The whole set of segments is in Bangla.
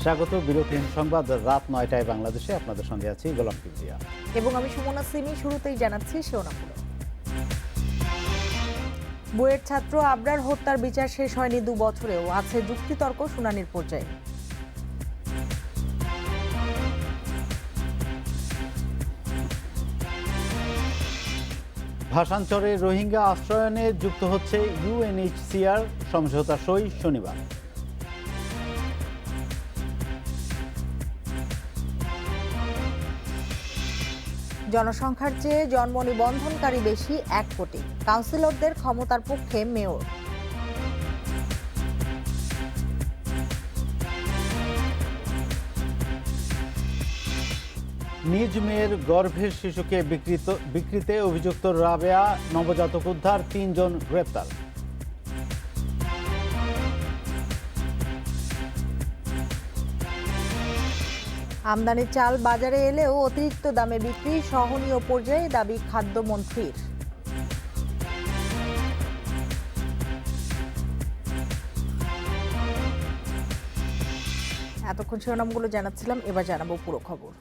স্বাগত বিরতিহীন সংবাদ রাত ৯টায় বাংলাদেশে। আপনাদের সঙ্গে আছি গোলাম কিবরিয়া এবং আমি সুমনা সিমি। শুরুতেই জানাচ্ছি শিরোনামগুলো। বুয়েট ছাত্র আবরার হত্যার বিচার শেষ হয়নি ২ বছরেও, আছে যুক্তিতর্ক শুনানির পর্যায়ে। ভাষান্তরে রোহিঙ্গা আশ্রয়নে যুক্ত হচ্ছে ইউএনএইচসিআর, সমঝোতা সই শনিবার। জনসংখ্যার চেয়ে জন্ম নিবন্ধনকারী বেশি ১ কোটি, কাউন্সিলরদের ক্ষমতার পক্ষে মেয়র। নিজ মেয়ের গর্ভের শিশুকে বিক্রিতে অভিযুক্ত রাবেয়া, নবজাতক উদ্ধার, ৩ জন গ্রেপ্তার। আমদানি চাল বাজারে এলেও অতিরিক্ত দামে বিক্রি সহনীয় পর্যায়ে, দাবি খাদ্যমন্ত্রীর। এতক্ষণ শিরোনামগুলো জানাচ্ছিলাম, এবার জানাবো পুরো খবর।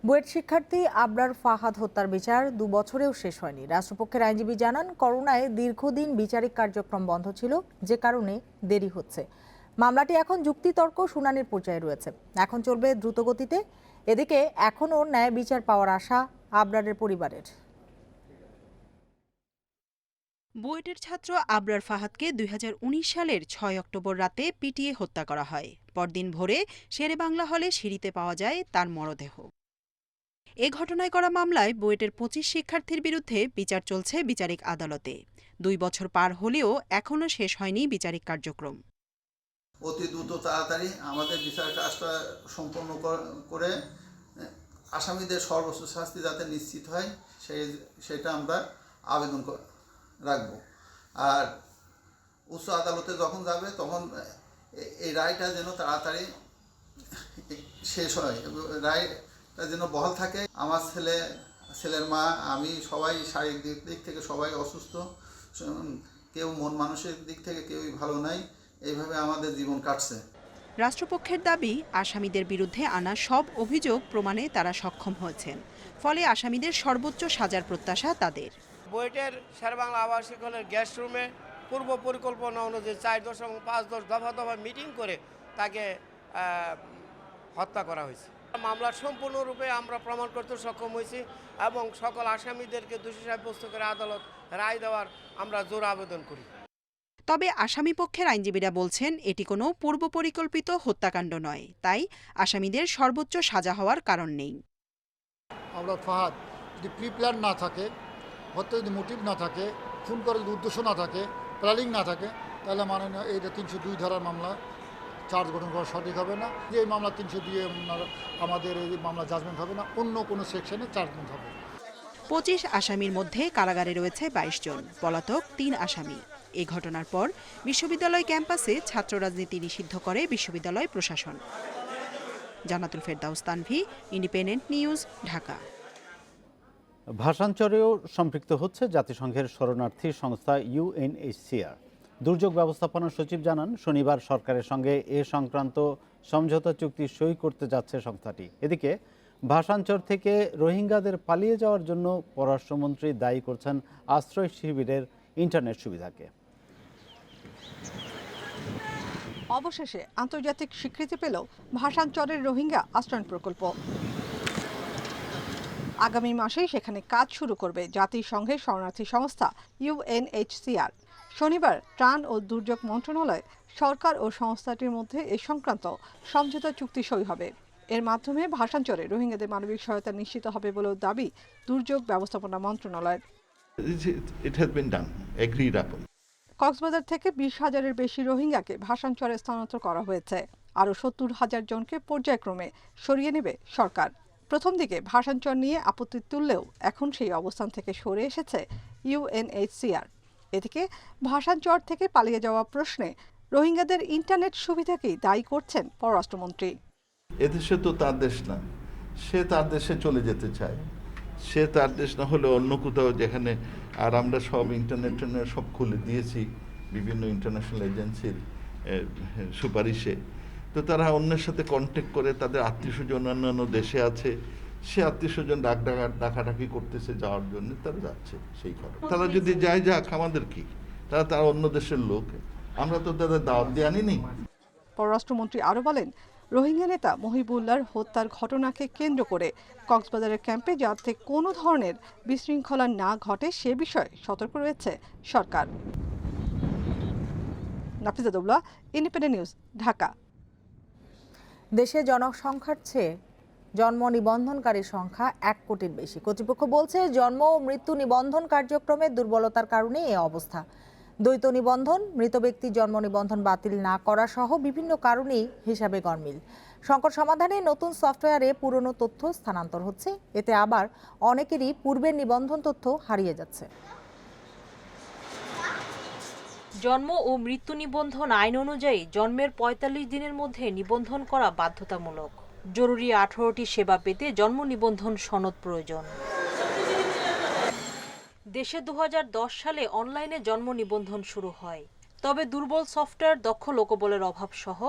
বুয়েট শিক্ষার্থী আবরার ফাহাদ হত্যার বিচার ২ বছরেও শেষ হয়নি। রাষ্ট্রপক্ষের আইনজীবী জানান, করোনায় দীর্ঘদিন বিচারিক কার্যক্রম বন্ধ ছিল, যে কারণে দেরি হচ্ছে। মামলাটি এখন যুক্তিতর্ক শুনানির পর্যায়ে রয়েছে, এখন চলবে দ্রুতগতিতে। এদিকে এখনও ন্যায় বিচার পাওয়ার আশা আবরারের পরিবারের। বুয়েটের ছাত্র আবরার ফাহাদকে ২০১৯ সালের ৬ অক্টোবর রাতে পিটিয়ে হত্যা করা হয়। পরদিন ভোরে শেরেবাংলা হলে সিঁড়িতে পাওয়া যায় তার মরদেহ। এ ঘটনায় করা মামলায় বুয়েটের ২৫ শিক্ষার্থীর বিরুদ্ধে বিচার চলছে বিচারিক আদালতে। ২ বছর পার হলেও এখনও শেষ হয়নি বিচারিক কার্যক্রম। অতি দ্রুত তাড়াতাড়ি আমাদের বিচার কাজটা সম্পন্ন করে আসামিদের সর্বোচ্চ শাস্তি যাতে নিশ্চিত হয় সেটা আমরা আবেদন রাখবো। আর উচ্চ আদালতে যখন যাবে তখন এই রায়টা যেন তাড়াতাড়ি শেষ হয়, রায়টা যেন বহাল থাকে। আমার ছেলের মা, আমি সবাই শারীরিক দিক থেকে সবাই অসুস্থ, কেউ মন মানসিক দিক থেকে কেউই ভালো নাই। এইভাবে আমাদের জীবন কাটছে। রাষ্ট্রপক্ষের দাবি, আসামিদের বিরুদ্ধে আনা সব অভিযোগ প্রমাণে তারা সক্ষম হয়েছেন, ফলে আসামিদের সর্বোচ্চ সাজার প্রত্যাশা তাদের। বুয়েটের শেরেবাংলা আবাসিক হলের গেস্ট রুমে পূর্ব পরিকল্পনা অনুযায়ী ৪ এবং ৫ দফা দফা মিটিং করে তাকে হত্যা করা হয়েছে। মামলার সম্পূর্ণরূপে আমরা প্রমাণ করতে সক্ষম হয়েছি এবং সকল আসামিদেরকে দোষী সাব্যস্ত করে আদালত রায় দেওয়ার আমরা জোর আবেদন করি। তবে আসামিপক্ষের আইনজীবীরা বলছেন, এটি কোনো পূর্ব পরিকল্পিত হত্যাকাণ্ড নয়, তাই আসামিদের সর্বোচ্চ সাজা হওয়ার কারণ নেই। আবরার ফাহাদ যদি প্রি প্ল্যান না থাকে, হত্যা যদি মোটিভ না থাকে, খুন করার যদি উদ্দেশ্য না থাকে, প্ল্যানিং না থাকে, তাহলে মাননীয় এইটা ৩০২ ধারার মামলা চার্জ গঠন করা সঠিক হবে না। যে এই মামলা ৩০২ আমাদের এই মামলা জাজমেন্ট হবে না, অন্য কোনো সেকশনে চার্জমেন্ট হবে। ২৫ আসামির মধ্যে কারাগারে রয়েছে ২২ জন, পলাতক ৩ আসামি। এ ঘটনার পর বিশ্ববিদ্যালয় ক্যাম্পাসে ছাত্র রাজনীতি নিষিদ্ধ করে বিশ্ববিদ্যালয় প্রশাসন। জান্নাতুল ফেরদাউস তানভি, ইন্ডিপেন্ডেন্ট নিউজ, ঢাকা। ভাষান্তরেও সম্পৃক্ত হচ্ছে জাতিসংঘের শরণার্থী সংস্থা ইউএনএইচসিআর। দুর্যোগ ব্যবস্থাপনা সচিব জানান, শনিবার সরকারের সঙ্গে এ সংক্রান্ত সমঝোতা চুক্তি সই করতে যাচ্ছে সংস্থাটি। এদিকে ভাষান্তর থেকে রোহিঙ্গাদের পালিয়ে যাওয়ার জন্য পররাষ্ট্রমন্ত্রী দায়ী করছেন আশ্রয় শিবিরের ইন্টারনেট সুবিধাকে। অবশেষে আন্তর্জাতিক স্বীকৃতি পেল ভাষান্তরের রোহিঙ্গা আশ্রয়ণ প্রকল্প। আগামী মাসেই সেখানে কাজ শুরু করবে জাতিসংঘের শরণার্থী সংস্থা ইউএনএইচসিআর। শনিবার ত্রাণ ও দুর্যোগ মন্ত্রণালয়, সরকার ও সংস্থাটির মধ্যে এ সংক্রান্ত সমঝোতা চুক্তি সই হবে। এর মাধ্যমে ভাষান্তরে রোহিঙ্গাদের মানবিক সহায়তা নিশ্চিত হবে বলেও দাবি দুর্যোগ ব্যবস্থাপনা মন্ত্রণালয়ের। কক্সবাজার থেকে ২০,০০০-এর বেশি রোহিঙ্গাকে ভাষান্তরে স্থানান্তর করা হয়েছে। আরও ৭০,০০০ জনকে পর্যায়ক্রমে সরিয়ে নেবে সরকার। প্রথম দিকে ভাষান্তর নিয়ে আপত্তি তুললেও এখন সেই অবস্থান থেকে সরে এসেছে ইউএনএইচসিআর। এদিকে ভাষান্তর থেকে পালিয়ে যাওয়া প্রশ্নে রোহিঙ্গাদের ইন্টারনেট সুবিধাকেই দায়ী করছেন পররাষ্ট্রমন্ত্রী। এদেশে তো তার দেশ না, সে তার দেশে চলে যেতে চায়। সে তার দেশ না হলে অন্য কোথাও যেখানে, আর আমরা সব ইন্টারনেট সব খুলে দিয়েছি বিভিন্ন ইন্টারন্যাশনাল এজেন্সির সুপারিশে, তো তারা অন্যের সাথে কন্ট্যাক্ট করে, তাদের আত্মীয় স্বজন অন্যান্য দেশে আছে, সে আত্মীয় স্বজন ডাকাডাকি করতেছে যাওয়ার জন্য, তারা যাচ্ছে সেই কারণে। তারা যদি যায় যাক, আমাদের কি, তারা অন্য দেশের লোক, আমরা তো তাদের দাওয়াত দিয়ে আনিনি। পররাষ্ট্রমন্ত্রী আরও বলেন, রোহিঙ্গা নেতা মহিবুল্লাহর হত্যার ঘটনাকে কেন্দ্র করে কক্সবাজারের ক্যাম্পে যাতে কোনো ধরনের বিশৃঙ্খলা না ঘটে সে বিষয়ে সতর্ক রয়েছে সরকার। Nafiza Daula, Independent news, Dhaka. দেশে জনসংখ্যার চেয়ে জন্ম নিবন্ধনকারীর সংখ্যা 1 কোটির বেশি। কর্তৃপক্ষ বলছে, জন্ম ও মৃত্যু নিবন্ধন কার্যক্রমে দুর্বলতার কারণে এই অবস্থা। দ্বৈত নিবন্ধন, মৃত ব্যক্তির জন্ম নিবন্ধন বাতিল না করা সহ বিভিন্ন কারণেই হিসাবে গরমিল। সংকট সমাধানে নতুন সফটওয়্যারে পুরনো তথ্য স্থানান্তর হচ্ছে, এতে আবার অনেকেরই পূর্বের নিবন্ধন তথ্য হারিয়ে যাচ্ছে। জন্ম ও মৃত্যু নিবন্ধন আইন অনুযায়ী জন্মের ৪৫ দিনের মধ্যে নিবন্ধন করা বাধ্যতামূলক। জরুরি 18টি সেবা পেতে জন্ম নিবন্ধন সনদ প্রয়োজন। দেশে ২০১০ সালে অনলাইনে জন্ম নিবন্ধন শুরু হয়। তবে দুর্বল সফটওয়্যার, দক্ষ লোকবলের অভাব সহ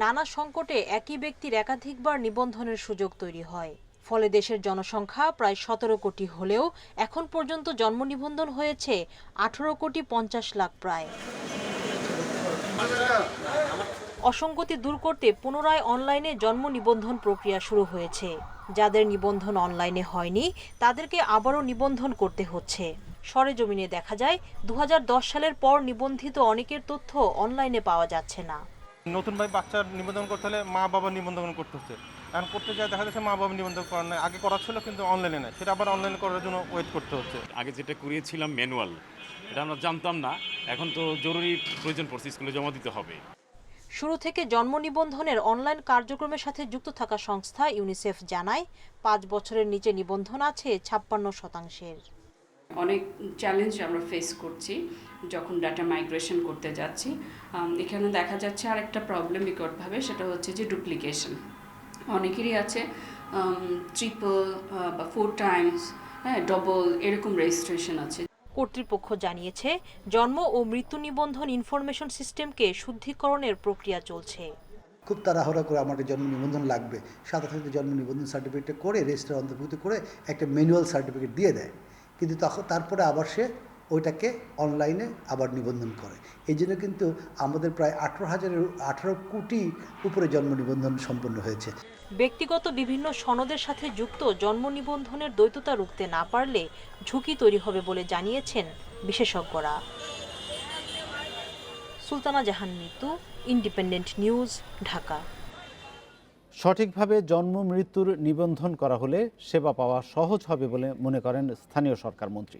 নানা সংকটে একই ব্যক্তির একাধিকবার নিবন্ধনের সুযোগ তৈরি হয়। ফলে দেশের জনসংখ্যা প্রায় ১৭ কোটি হলেও এখন পর্যন্ত জন্ম নিবন্ধন হয়েছে ১৮ কোটি ৫০ লাখ প্রায়। অসঙ্গতি দূর করতে পুনরায় অনলাইনে জন্ম নিবন্ধন প্রক্রিয়া শুরু হয়েছে। যাদের নিবন্ধন অনলাইনে হয়নি তাদেরকে আবারও নিবন্ধন করতে হচ্ছে। সরেজমিনে দেখা যায় ২০১০ সালের পর নিবন্ধিত অনেকের তথ্য অনলাইনে পাওয়া যাচ্ছে না। নতুন ভাই বাচ্চার নিবন্ধন করতে হলে মা বাবা নিবন্ধন করতে হচ্ছে। এখন করতে যায় দেখা যাচ্ছে মা বাবা নিবন্ধন করার নাই, আগে করা ছিল কিন্তু অনলাইনে নেই, সেটা আবার অনলাইনে করার জন্য ওয়েট করতে হচ্ছে। আগে যেটা করিয়েছিলাম ম্যানুয়াল, এটা আমরা জানতাম না, এখন তো জরুরি প্রয়োজন পড়ছে, স্কুলে জমা দিতে হবে। শুরু থেকে জন্ম নিবন্ধনের অনলাইন কার্যক্রমের সাথে যুক্ত থাকা সংস্থা ইউনিসেফ জানায়, ৫ বছরের নিচে নিবন্ধন আছে ৫৬%। অনেক চ্যালেঞ্জ আমরা ফেস করছি যখন ডাটা মাইগ্রেশন করতে যাচ্ছি। এখানে দেখা যাচ্ছে আরেকটা প্রবলেম বিকটভাবে, সেটা হচ্ছে যে ডুপ্লিকেশন। অনেকেরই আছে ট্রিপল বা 4 টাইমস, ডবল এরকম রেজিস্ট্রেশন আছে। কর্তৃপক্ষ জানিয়েছে, জন্ম ও মৃত্যু নিবন্ধন ইনফরমেশন সিস্টেমকে শুদ্ধিকরণের প্রক্রিয়া চলছে। খুব তাড়াহুড়া করে আমাকে জন্ম নিবন্ধন লাগবে, সাথে সাথে জন্ম নিবন্ধন সার্টিফিকেট করে রেজিস্টার অন্তর্ভুক্ত করে একটা ম্যানুয়াল সার্টিফিকেট দিয়ে দেয়, কিন্তু তারপরে আবার সে ওইটাকে অনলাইনে আবার নিবন্ধন করে। এই জন্য কিন্তু আমাদের প্রায় 18 কোটি উপরে জন্ম নিবন্ধন সম্পন্ন হয়েছে। ব্যক্তিগত বিভিন্ন সনদের সাথে যুক্ত জন্ম নিবন্ধনের দ্বৈততা রুখতে না পারলে ঝুঁকি তৈরি হবে বলে জানিয়েছেন বিশেষজ্ঞরা। সুলতানা জাহান মিতু, ইন্ডিপেন্ডেন্ট নিউজ, ঢাকা। সঠিকভাবে জন্ম মৃত্যুর নিবন্ধন করা হলে সেবা পাওয়া সহজ হবে বলে মনে করেন স্থানীয় সরকার মন্ত্রী।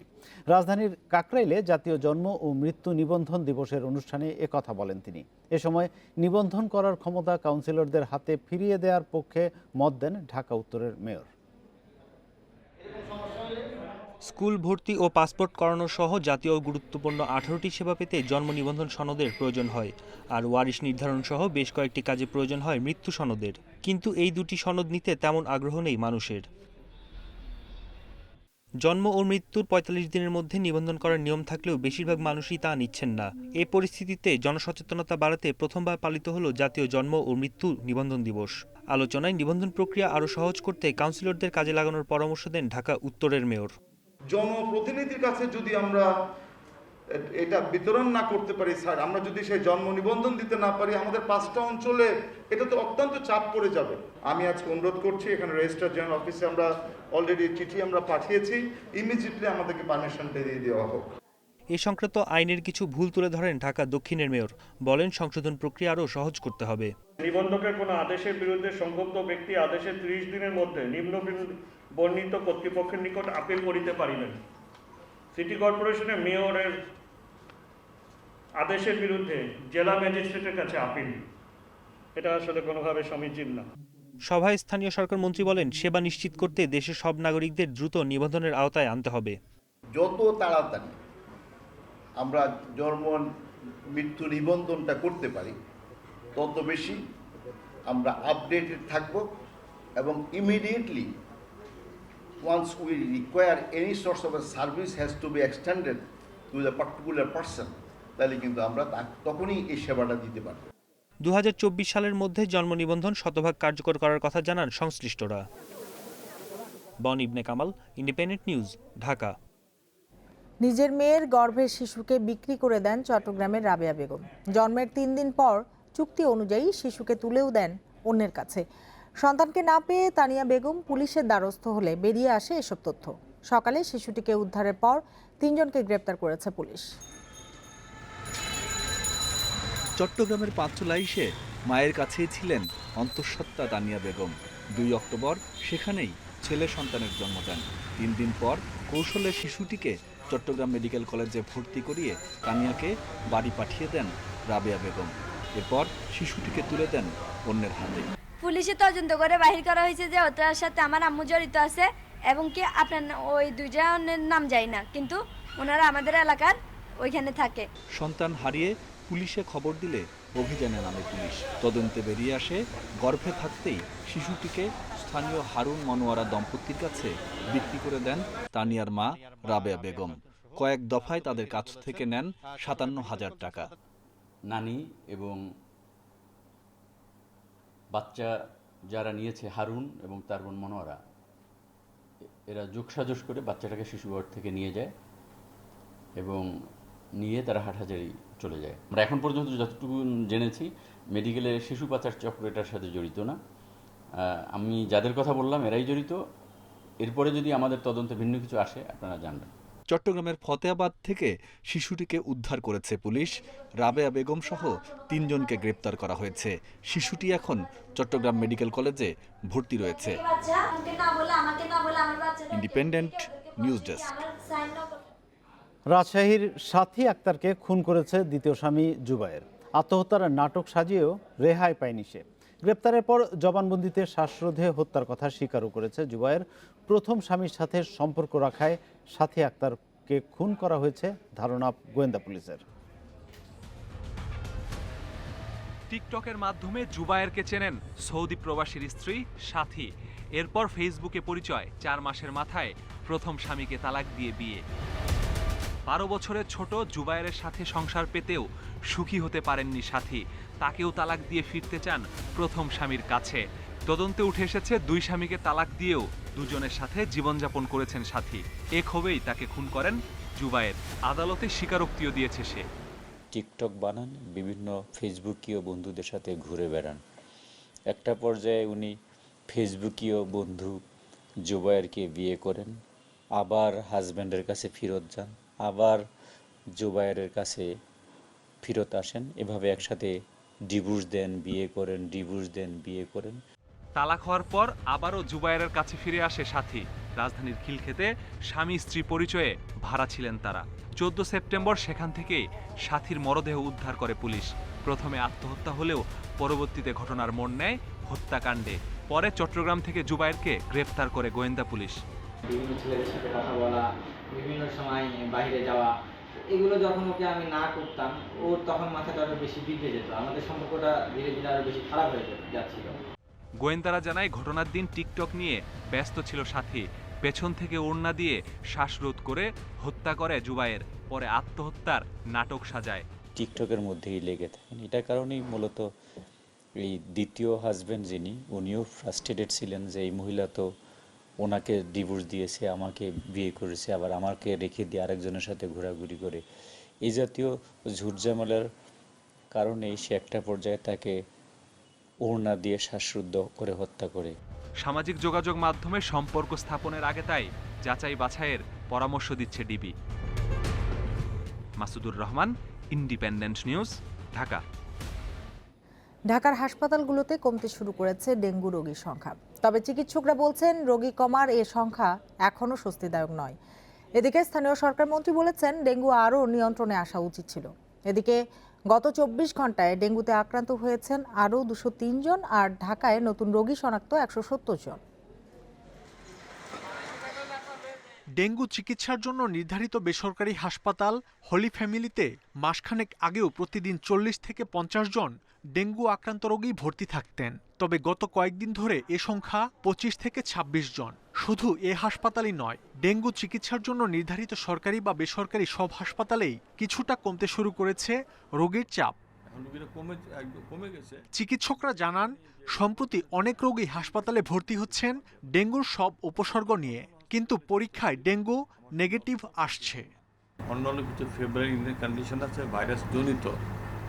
রাজধানীর কাকরাইলে জাতীয় জন্ম ও মৃত্যু নিবন্ধন দিবসের অনুষ্ঠানে একথা বলেন তিনি। এ সময় নিবন্ধন করার ক্ষমতা কাউন্সিলরদের হাতে ফিরিয়ে দেওয়ার পক্ষে মত দেন ঢাকা উত্তরের মেয়র। স্কুল ভর্তি ও পাসপোর্ট করানো সহ জাতীয় গুরুত্বপূর্ণ 18টি সেবা পেতে জন্ম নিবন্ধন সনদের প্রয়োজন হয়, আর ওয়ারিশ নির্ধারণ সহ বেশ কয়েকটি কাজে প্রয়োজন হয় মৃত্যু সনদের। কিন্তু এই দুটি সনদ নিতে তেমন আগ্রহ নেই মানুষের। জন্ম ও মৃত্যুর ৪৫ দিনের মধ্যে নিবন্ধন করার নিয়ম থাকলেও বেশিরভাগ মানুষই তা নিচ্ছেন না। এ পরিস্থিতিতে জনসচেতনতা বাড়াতে প্রথমবার পালিত হলো জাতীয় জন্ম ও মৃত্যু নিবন্ধন দিবস। আলোচনায় নিবন্ধন প্রক্রিয়া আরও সহজ করতে কাউন্সিলরদের কাজে লাগানোর পরামর্শ দেন ঢাকা উত্তরের মেয়র। জনপ্রতিনিধির কাছে যদি আমরা এটা বিতরণ না করতে পারি, স্যার, আমরা যদি সেই জন্ম নিবন্ধন দিতে না পারি, আমাদের 5টা অঞ্চলে এটা তো অত্যন্ত চাপ পড়ে যাবে। আমি আজকে অনুরোধ করছি, এখানে রেজিস্ট্রার জেনারেল অফিসে আমরা অলরেডি চিঠি আমরা পাঠিয়েছি, ইমিডিয়েটলি আমাদেরকে পারমিশনটা দিয়ে দেওয়া হোক। এ সংক্রান্ত আইনের কিছু ভুল তুলে ধরেন ঢাকা দক্ষিণের মেয়র, বলেন সংশোধন প্রক্রিয়া আরও সহজ করতে হবে। নিবন্ধকের কোনো আদেশের বিরুদ্ধে সংক্ষুব্ধ ব্যক্তি আদেশের 30 দিনের মধ্যে নিম্ন বর্ণিত কর্তৃপক্ষের নিকট আপিল করিতে পারিবেন। সিটি কর্পোরেশনের মেয়রের আদেশের বিরুদ্ধে জেলা ম্যাজিস্ট্রেটের কাছে আপিল, এটা আসলে কোনোভাবে সমীচীন না। সভায় স্থানীয় সরকার মন্ত্রী বলেন, সেবা নিশ্চিত করতে দেশের সব নাগরিকদের দ্রুত নিবন্ধনের আওতায় আনতে হবে। যত তাড়াতাড়ি আমরা জন্ম মৃত্যু নিবন্ধনটা করতে পারি, তত বেশি আমরা আপডেটেড থাকব, এবং immediately once we require any source of a service has to be extended to the particular person, তাহলে কিন্তু আমরা তখনই এই সেবাটা দিতে পারব। 2024 সালের মধ্যে জন্ম নিবন্ধন শতভাগ কার্যকর করার কথা জানান সংশ্লিষ্টরা। বন ইবনে কামাল, ইন্ডিপেন্ডেন্ট নিউজ, ঢাকা। নিজের মেয়ের গর্ভের শিশুকে বিক্রি করে দেন চট্টগ্রামের রাবেয়া বেগম। জন্মের 3 দিন পর চুক্তি অনুযায়ী শিশুকে তুলেও দেন অন্যের কাছে। সন্তানকে না পেয়ে তানিয়া বেগম পুলিশের দ্বারস্থ হলে বেরিয়ে আসে এসব তথ্য। সকালে শিশুটিকে উদ্ধারের পর 3 জনকে গ্রেপ্তার করেছে পুলিশ। চট্টগ্রামের পাঁচলাইশে মায়ের কাছেই ছিলেন অন্তঃসত্ত্বা তানিয়া বেগম। 2 অক্টোবর সেখানেই ছেলে সন্তানের জন্ম দেন। 3 দিন পর কৌশলে শিশুটিকে চট্টগ্রাম মেডিকেল কলেজে ভর্তি করিয়ে তানিয়াকে বাড়ি পাঠিয়ে দেন রাবেয়া বেগম। এরপর শিশুটিকে তুলে দেন অন্যের হাতে। পুলিশে তদন্ত করে বাহির করা হয়েছে যে ওটার সাথে আমার আম্মু জড়িত আছে এবং কি আপনার ওই 2 জনের নাম যায় না, কিন্তু ওনারা আমাদের এলাকার ওইখানে থাকে। সন্তান হারিয়ে পুলিশে খবর দিলে অভিযানে নামে পুলিশ। তদন্তে বেরিয়ে আসে গর্ভে থাকতেই শিশুটিকে স্থানীয় হারুন মনোয়ারা দম্পতির কাছে বিক্রি করে দেন তানিয়ার মা রাবেয়া বেগম। কয়েক দফায় তাদের কাছ থেকে নেন 57,000 টাকা। নানি এবং বাচ্চা যারা নিয়েছে হারুন এবং তার বোন মনোয়ারা, এরা যোগসাজশ করে বাচ্চাটাকে শিশু ওয়ার্ড থেকে নিয়ে যায় এবং নিয়ে তারা হাটহাজারি চলে যায়। আমরা এখন পর্যন্ত যতটুকু জেনেছি মেডিকেলে শিশু পাচার চক্র এটার সাথে জড়িত না। আমি যাদের কথা বললাম এরাই জড়িত। এরপরে যদি আমাদের তদন্তে ভিন্ন কিছু আসে আপনারা জানবেন। চট্টগ্রামের ফতেহাবাদ থেকে শিশুটিকে উদ্ধার করেছে পুলিশ। রাবেয়া বেগম সহ 3 জনকে গ্রেপ্তার করা হয়েছে। শিশুটি এখন চট্টগ্রাম মেডিকেল কলেজে ভর্তি রয়েছে। Independent news desk. রাজশাহীর সাথী আক্তারকে খুন করেছে দ্বিতীয় স্বামী জুবায়ের। আত্মহত্যার নাটক সাজিয়েও রেহাই পায়নি সে। গ্রেপ্তারের পর জবানবন্দিতে শ্বাসরোধে হত্যার কথা স্বীকারও করেছে জুবায়ের। প্রথম স্বামীর সাথে সম্পর্ক রাখায় সাথী আক্তারকে খুন করা হয়েছে ধারণা গোয়েন্দা পুলিশের। টিকটকের মাধ্যমে জুবায়েরকে চেনেন সৌদি প্রবাসীর স্ত্রী সাথী। এরপর ফেসবুকে পরিচয়। 4 মাসের মাথায় প্রথম স্বামীকে তালাক দিয়ে বিয়ে। 12 বছরের ছোট জুবায়েরের সাথে সংসার পেতেও সুখী হতে পারেননি সাথী। তাকেও তালাক দিয়ে ফিরতে চান প্রথম স্বামীর কাছে। তদন্তে উঠে এসেছে 2 স্বামীকে তালাক দিয়েও দুজনের সাথে জীবনযাপন করেছেন সাথী। এ ক্ষোভেই তাকে খুন করেন জুবায়ের। আদালতে স্বীকারোক্তিও দিয়েছে সে। টিকটক বানান, বিভিন্ন ফেসবুকীয় বন্ধুদের সাথে ঘুরে বেড়ান। একটা পর্যায়ে উনি ফেসবুকীয় বন্ধু জুবায়েরকে বিয়ে করেন, আবার হাজব্যান্ডের কাছে ফেরত যান, আবার জুবায়েরের কাছে ফেরত আসেন। এভাবে একসাথে ডিভোর্স দেন, বিয়ে করেন, ডিভোর্স দেন, বিয়ে করেন। তালাক হওয়ার পর আবারও জুবায়েরের কাছে ফিরে আসে সাথী। রাজধানীর খিলক্ষেতে স্বামী স্ত্রী পরিচয়ে ভাড়া ছিলেন তারা। 14 সেপ্টেম্বর সেখান থেকে সাথীর মরদেহ উদ্ধার করে পুলিশ। প্রথমে আত্মহত্যা হলেও পরবর্তীতে ঘটনার মোড় নেয় হত্যাকাণ্ডে। পরে চট্টগ্রাম থেকে জুবায়েরকে গ্রেফতার করে গোয়েন্দা পুলিশ। বিভিন্ন ছেলেদের সাথে কথা বলা, বিভিন্ন সময় বাইরে যাওয়া, এগুলো যখন ওকে আমি না করতাম ওর তখন মাথাটা আরো বেশি বিগড়ে যেত। আমাদের সম্পর্কটা ধীরে ধীরে আরো বেশি খারাপ হয়ে যাচ্ছিল। গোয়েন্দারা জানায় ঘটনার দিন টিকটক নিয়ে ব্যস্ত ছিল সাথী। পেছন থেকে ওড়না দিয়ে শ্বাসরোধ করে হত্যা করে জুবায়ের। পরে আত্মহত্যার নাটক সাজায়। টিকটকের মধ্যেই লেগে থাকেন। এটার কারণেই মূলত এই দ্বিতীয় হাজব্যান্ড যিনি, উনিও ফ্রাস্ট্রেটেড ছিলেন যে এই মহিলা তো ওনাকে ডিভোর্স দিয়েছে, আমাকে বিয়ে করেছে, আবার আমাকে রেখে দিয়ে আরেকজনের সাথে ঘোরাঘুরি করে। এই জাতীয় ঝুটঝামেলার কারণেই সে একটা পর্যায়ে তাকে ওড়না দিয়ে শ্বাসরুদ্ধ করে হত্যা করে। সামাজিক যোগাযোগ মাধ্যমে সম্পর্ক স্থাপনের আগে তাই যাচাই বাছাইয়ের পরামর্শ দিচ্ছে DB. Masudur Rahman, independent news, Dhaka. ঢাকার হাসপাতালগুলোতে কমতে শুরু করেছে ডেঙ্গু রোগীর সংখ্যা। তবে চিকিৎসকরা বলছেন রোগী কমার এ সংখ্যা এখনও স্বস্তিদায়ক নয়। এদিকে স্থানীয় সরকার মন্ত্রী বলেছেন ডেঙ্গু আরও নিয়ন্ত্রণে আসা উচিত ছিল। এদিকে গত 24 ঘন্টায় ডেঙ্গুতে আক্রান্ত হয়েছেন আরও 203 জন, আর ঢাকায় নতুন রোগী শনাক্ত 170 জন। ডেঙ্গু চিকিৎসার জন্য নির্ধারিত বেসরকারি হাসপাতাল হলি ফ্যামিলিতে মাসখানেক আগেও প্রতিদিন 40 থেকে 50 জন ডেঙ্গু আক্রান্ত রোগী ভর্তি থাকতেন। তবে গত কয়েকদিন ধরে এ সংখ্যা 25 থেকে 26 জন। শুধু এ হাসপাতালই নয়, ডেঙ্গু চিকিৎসার জন্য নির্ধারিত সরকারি বা বেসরকারি সব হাসপাতালেই কিছুটা কমতে শুরু করেছে রোগীর চাপ। চিকিৎসকরা জানান সম্প্রতি অনেক রোগী হাসপাতালে ভর্তি হচ্ছেন ডেঙ্গুর সব উপসর্গ নিয়ে, কিন্তু পরীক্ষায় ডেঙ্গু নেগেটিভ আসছে। অন্যান্য কিছু ফেব্রুয়ারি কন্ডিশন আছে ভাইরাস জনিত,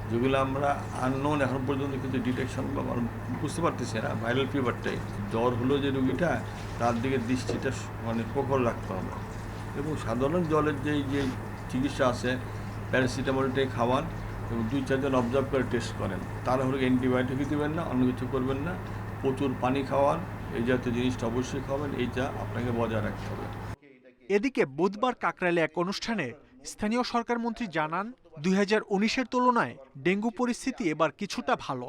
যেগুলো আমরা আননোন এখন পর্যন্ত কিন্তু ডিটেকশন বুঝতে পারতেছি না। ভাইরাল ফিভারটাই জ্বর হলো যে রোগীটা, তার দিকে দৃষ্টিটা প্রখর রাখতে হবে এবং সাধারণ জ্বরের যে চিকিৎসা আছে প্যারাসিটামলটাই খাওয়ান এবং 2-4 দিন অবজার্ভ করে টেস্ট করেন। তারা হলো অ্যান্টিবায়োটিকই দেবেন না, অন্য কিছু করবেন না, প্রচুর পানি খাওয়ান, এই জাতীয় জিনিসটা অবশ্যই খাবেন, এইটা আপনাকে বজায় রাখতে হবে। এদিকে বুধবার কাকরাইলে এক অনুষ্ঠানে স্থানীয় সরকার মন্ত্রী জানান 2019-এর তুলনায় ডেঙ্গু পরিস্থিতি এবার কিছুটা ভালো।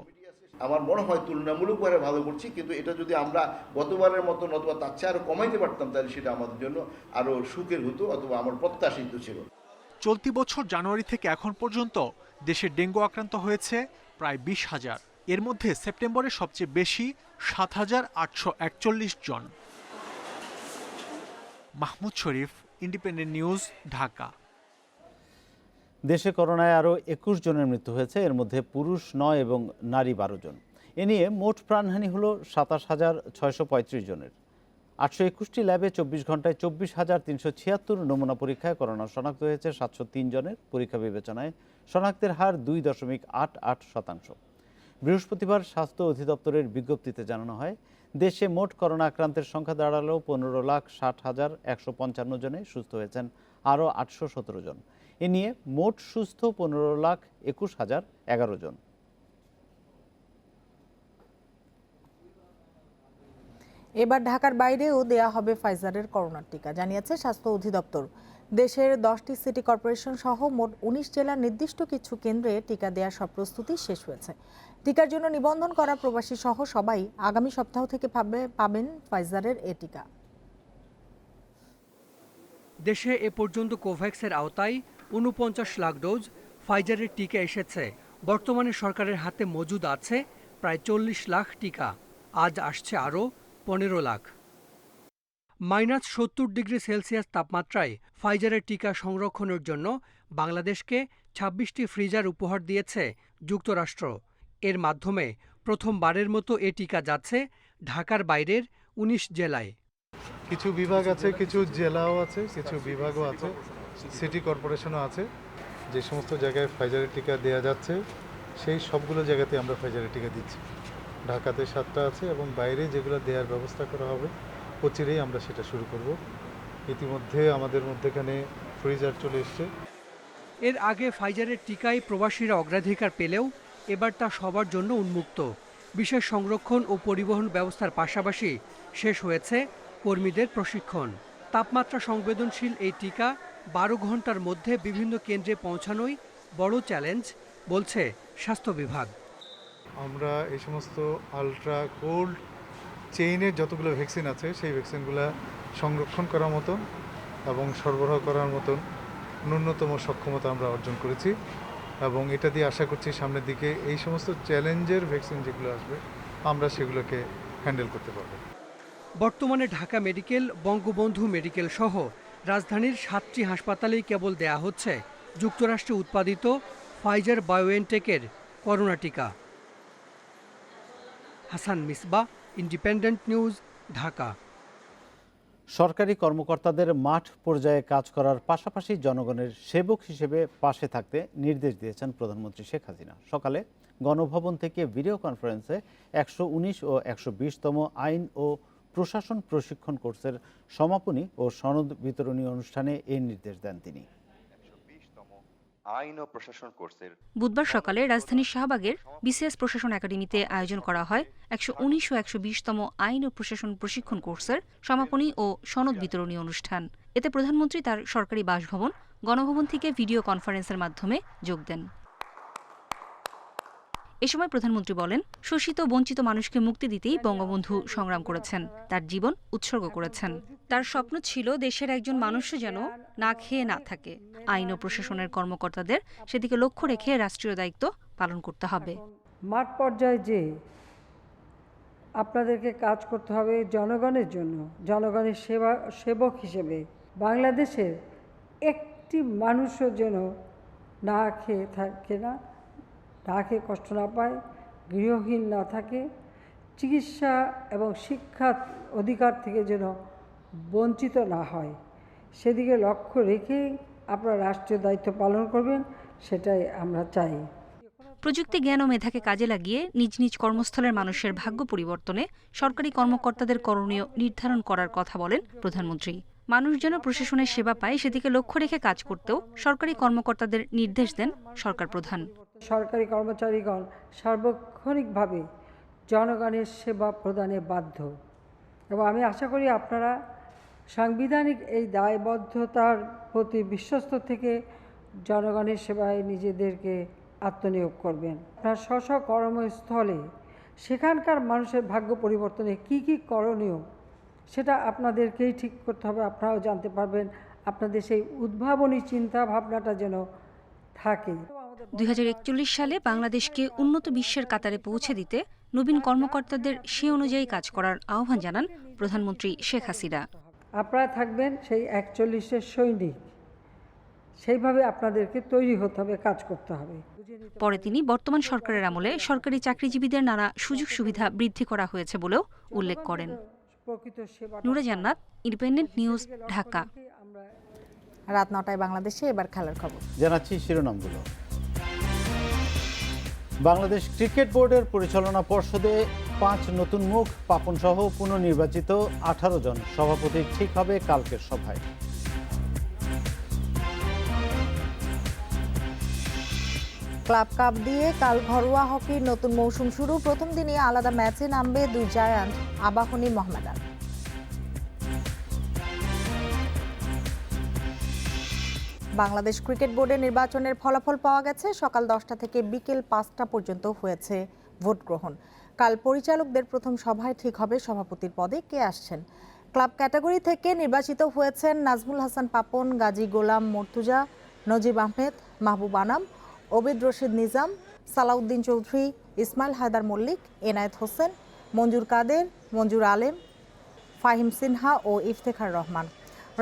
আমার মনে হয় তুলনামূলকভাবে ভালো করছি, কিন্তু এটা যদি আমরা গতবারের মতন অথবা তার চেয়ে আরও কমাইতে পারতাম তাহলে সেটা আমাদের জন্য আরও সুখের হতো অথবা আমার প্রত্যাশিত ছিল। চলতি বছর জানুয়ারি থেকে এখন পর্যন্ত দেশে ডেঙ্গু আক্রান্ত হয়েছে প্রায় 20,000। এর মধ্যে সেপ্টেম্বরে সবচেয়ে বেশি 7,841 জন। মাহমুদ শরীফ, ইন্ডিপেন্ডেন্ট নিউজ, ঢাকা। দেশে করোনায় আরও 21 জনের মৃত্যু হয়েছে, এর মধ্যে পুরুষ 9 এবং নারী 12 জন। এ নিয়ে মোট প্রাণহানি হল 27,635 জনের। 821টি ল্যাবে 24 ঘন্টায় 24,376 নমুনা পরীক্ষায় করোনা শনাক্ত হয়েছে 703 জনের। পরীক্ষা বিবেচনায় শনাক্তের হার 2.88%। বৃহস্পতিবার স্বাস্থ্য অধিদপ্তরের বিজ্ঞপ্তিতে জানানো হয়, দেশে মোট করোনা আক্রান্তের সংখ্যা দাঁড়ালো 15,60,155 জনে, সুস্থ হয়েছেন আরও 817 জন। এ নিয়ে মোট সুস্থ 15,21,011 জন। এবার ঢাকার বাইরেও দেয়া হবে ফাইজারের করোনার টিকা, জানিয়েছে স্বাস্থ্য অধিদপ্তর। দেশের 10টি সিটি কর্পোরেশন সহ মোট 19 জেলার নির্দিষ্ট কিছু কেন্দ্রে টিকা দেওয়ার সব প্রস্তুতি শেষ হয়েছে। টিকার জন্য নিবন্ধন করা প্রবাসী সহ সবাই আগামী সপ্তাহ থেকে পাবেন ফাইজারের এ টিকা। দেশে এ পর্যন্ত কোভ্যাক্সের আওতায় 49 লাখ ডোজ ফাইজারের টিকা এসেছে। বর্তমানে সরকারের হাতে মজুদ আছে প্রায় 40 লাখ টিকা। আজ আসছে আরও 15 লাখ। -70°C তাপমাত্রায় ফাইজারের টিকা সংরক্ষণের জন্য বাংলাদেশকে 26টি ফ্রিজার উপহার দিয়েছে যুক্তরাষ্ট্র। এর মাধ্যমে প্রথমবারের মতো এ টিকা যাচ্ছে ঢাকার বাইরের 19 জেলায়। কিছু বিভাগ আছে, কিছু জেলাও আছে, কিছু বিভাগও আছে, সিটি কর্পোরেশনও আছে। যে সমস্ত জায়গায় ফাইজারের টিকা দেওয়া যাচ্ছে সেই সবগুলো জায়গাতে আমরা ফাইজারের টিকা দিচ্ছি। ঢাকাতে 7টা আছে এবং বাইরে যেগুলো দেওয়ার ব্যবস্থা করা হবে অচিরেই আমরা সেটা শুরু করব। ইতিমধ্যে আমাদের মধ্যেখানে ফ্রিজার চলে এসছে। এর আগে ফাইজারের টিকায় প্রবাসীরা অগ্রাধিকার পেলেও এবার তা সবার জন্য উন্মুক্ত। বিশেষ সংরক্ষণ ও পরিবহন ব্যবস্থার পাশাপাশি শেষ হয়েছে কর্মীদের প্রশিক্ষণ। তাপমাত্রা সংবেদনশীল এই টিকা 12 ঘন্টার মধ্যে বিভিন্ন কেন্দ্রে পৌঁছানোই বড় চ্যালেঞ্জ বলছে স্বাস্থ্য বিভাগ। আমরা এই সমস্ত আলট্রা কোল্ড চেইনের যতগুলো ভ্যাকসিন আছে সেই ভ্যাকসিনগুলো সংরক্ষণ করার মতন এবং সরবরাহ করার মতন ন্যূনতম সক্ষমতা আমরা অর্জন করেছি এবং এটা দিয়ে আশা করছি সামনের দিকে এই সমস্ত চ্যালেঞ্জের ভ্যাকসিন যেগুলো আসবে আমরা সেগুলোকে হ্যান্ডেল করতে পারবো। বর্তমানে ঢাকা মেডিকেল, বঙ্গবন্ধু মেডিকেল সহ রাজধানীর 7টি হাসপাতালেই কেবল দেয়া হচ্ছে যুক্তরাষ্ট্রে উৎপাদিত ফাইজার বায়োএনটেকের করোনা টিকা। Hasan Misbah, independent news, Dhaka. সরকারি কর্মকর্তাদের মাঠ পর্যায়ে কাজ করার পাশাপাশি জনগণের সেবক হিসেবে পাশে থাকতে নির্দেশ দিয়েছেন প্রধানমন্ত্রী শেখ হাসিনা। সকালে গণভবন থেকে ভিডিও কনফারেন্সে 119 ও 120তম আইন ও প্রশাসন প্রশিক্ষণ কোর্সের সমাপনী ও সনদ বিতরণী অনুষ্ঠানে এই নির্দেশ দেন তিনি। আইন ও প্রশাসন কোর্সের বুধবার সকালে রাজধানীর শাহবাগের বিসিএস প্রশাসন একাডেমিতে আয়োজন করা হয় 119 ও 120তম আইন ও প্রশাসন প্রশিক্ষণ কোর্সের সমাপনী ও সনদ বিতরণী অনুষ্ঠান। এতে প্রধানমন্ত্রী তার সরকারি বাসভবন গণভবন থেকে ভিডিও কনফারেন্সের মাধ্যমে যোগ দেন। এ সময় প্রধানমন্ত্রী বলেন, শোষিত বঞ্চিত মানুষকে মুক্তি দিতেই বঙ্গবন্ধু সংগ্রাম করেছেন, তার জীবন উৎসর্গ করেছেন। তার স্বপ্ন ছিল দেশের একজন মানুষও যেন না খেয়ে না থাকে। আইন ও প্রশাসনের কর্মকর্তাদের সেদিকে লক্ষ্য রেখে রাষ্ট্রীয় দায়িত্ব পালন করতে হবে। মাঠ পর্যায়ে যে আপনাদেরকে কাজ করতে হবে জনগণের জন্য, জনগণের সেবক হিসেবে। বাংলাদেশের একটি মানুষও যেন না খেয়ে থাকে না, না খেয়ে কষ্ট না পায়, গৃহহীন না থাকে, চিকিৎসা এবং শিক্ষার অধিকার থেকে যেন বঞ্চিত না হয়, সেদিকে লক্ষ্য রেখেই আপনারা রাষ্ট্রীয় দায়িত্ব পালন করবেন, সেটাই আমরা চাই। প্রযুক্তি জ্ঞান ও মেধাকে কাজে লাগিয়ে নিজ নিজ কর্মস্থলের মানুষের ভাগ্য পরিবর্তনে সরকারি কর্মকর্তাদের করণীয় নির্ধারণ করার কথা বলেন প্রধানমন্ত্রী। মানুষ যেন প্রশাসনের সেবা পায় সেদিকে লক্ষ্য রেখে কাজ করতেও সরকারি কর্মকর্তাদের নির্দেশ দেন সরকার প্রধান। সরকারি কর্মচারীগণ সার্বক্ষণিকভাবে জনগণের সেবা প্রদানে বাধ্য এবং আমি আশা করি আপনারা সাংবিধানিক এই দায়বদ্ধতার প্রতি বিশ্বস্ত থেকে জনগণের সেবায় নিজেদেরকে আত্মনিয়োগ করবেন। আপনার স্ব কর্মস্থলে সেখানকার মানুষের ভাগ্য পরিবর্তনে কি কি করণীয় সেটা আপনাদেরকেই ঠিক করতে হবে। আপনারাও জানতে পারবেন, আপনাদের সেই উদ্ভাবনী চিন্তা ভাবনাটা যেন থাকে। 2041 সালে বাংলাদেশকে উন্নত বিশ্বের কাতারে পৌঁছে দিতে নবীন কর্মকর্তাদের সে অনুযায়ী কাজ করার আহ্বান জানান প্রধানমন্ত্রী শেখ হাসিনা। আপনারা থাকবেন সেই 41-এর সৈনিক, সেইভাবে আপনাদেরকে তৈরি হতে হবে, কাজ করতে হবে। পরে তিনি বর্তমান সরকারের আমলে সরকারি চাকরিজীবীদের নানা সুযোগ সুবিধা বৃদ্ধি করা হয়েছে বলেও উল্লেখ করেন। নূরে জান্নাত, ইন্ডিপেন্ডেন্ট নিউজ, ঢাকা। রাত 9টায় বাংলাদেশে এবার খেলার খবর জানাচ্ছি শিরোনামগুলো। বাংলাদেশ ক্রিকেট বোর্ডের পরিচালনা পর্ষদে 5 নতুন মুখ, পাপন সহ পুনর্নির্বাচিত 18 জন সভাপতি ঠিক হবে কালকের সভায়। ক্লাব কাপ দিয়ে কাল ঘরোয়া হকির নতুন মৌসুম শুরু। প্রথম দিনে আলাদা ম্যাচে নামবে দুই জায়ান্ট আবাহনী মোহামেডান। বাংলাদেশ ক্রিকেট বোর্ডের নির্বাচনের ফলাফল পাওয়া গেছে। সকাল 10টা থেকে বিকেল 5টা পর্যন্ত হয়েছে ভোট গ্রহণ। কাল পরিচালকদের প্রথম সভায় ঠিক হবে সভাপতির পদে কে আসছেন। ক্লাব ক্যাটাগরি থেকে নির্বাচিত হয়েছেন নাজমুল হাসান পাপন, গাজী গোলাম মর্তুজা, নজিব আহমেদ, মাহবুব আনাম, ওবেদ রশিদ নিজাম, সালাউদ্দিন চৌধুরী, ইসমাইল হায়দার মল্লিক, এনায়েত হোসেন, মঞ্জুর কাদের, মঞ্জুর আলেম, ফাহিম সিনহা ও ইফতেখার রহমান।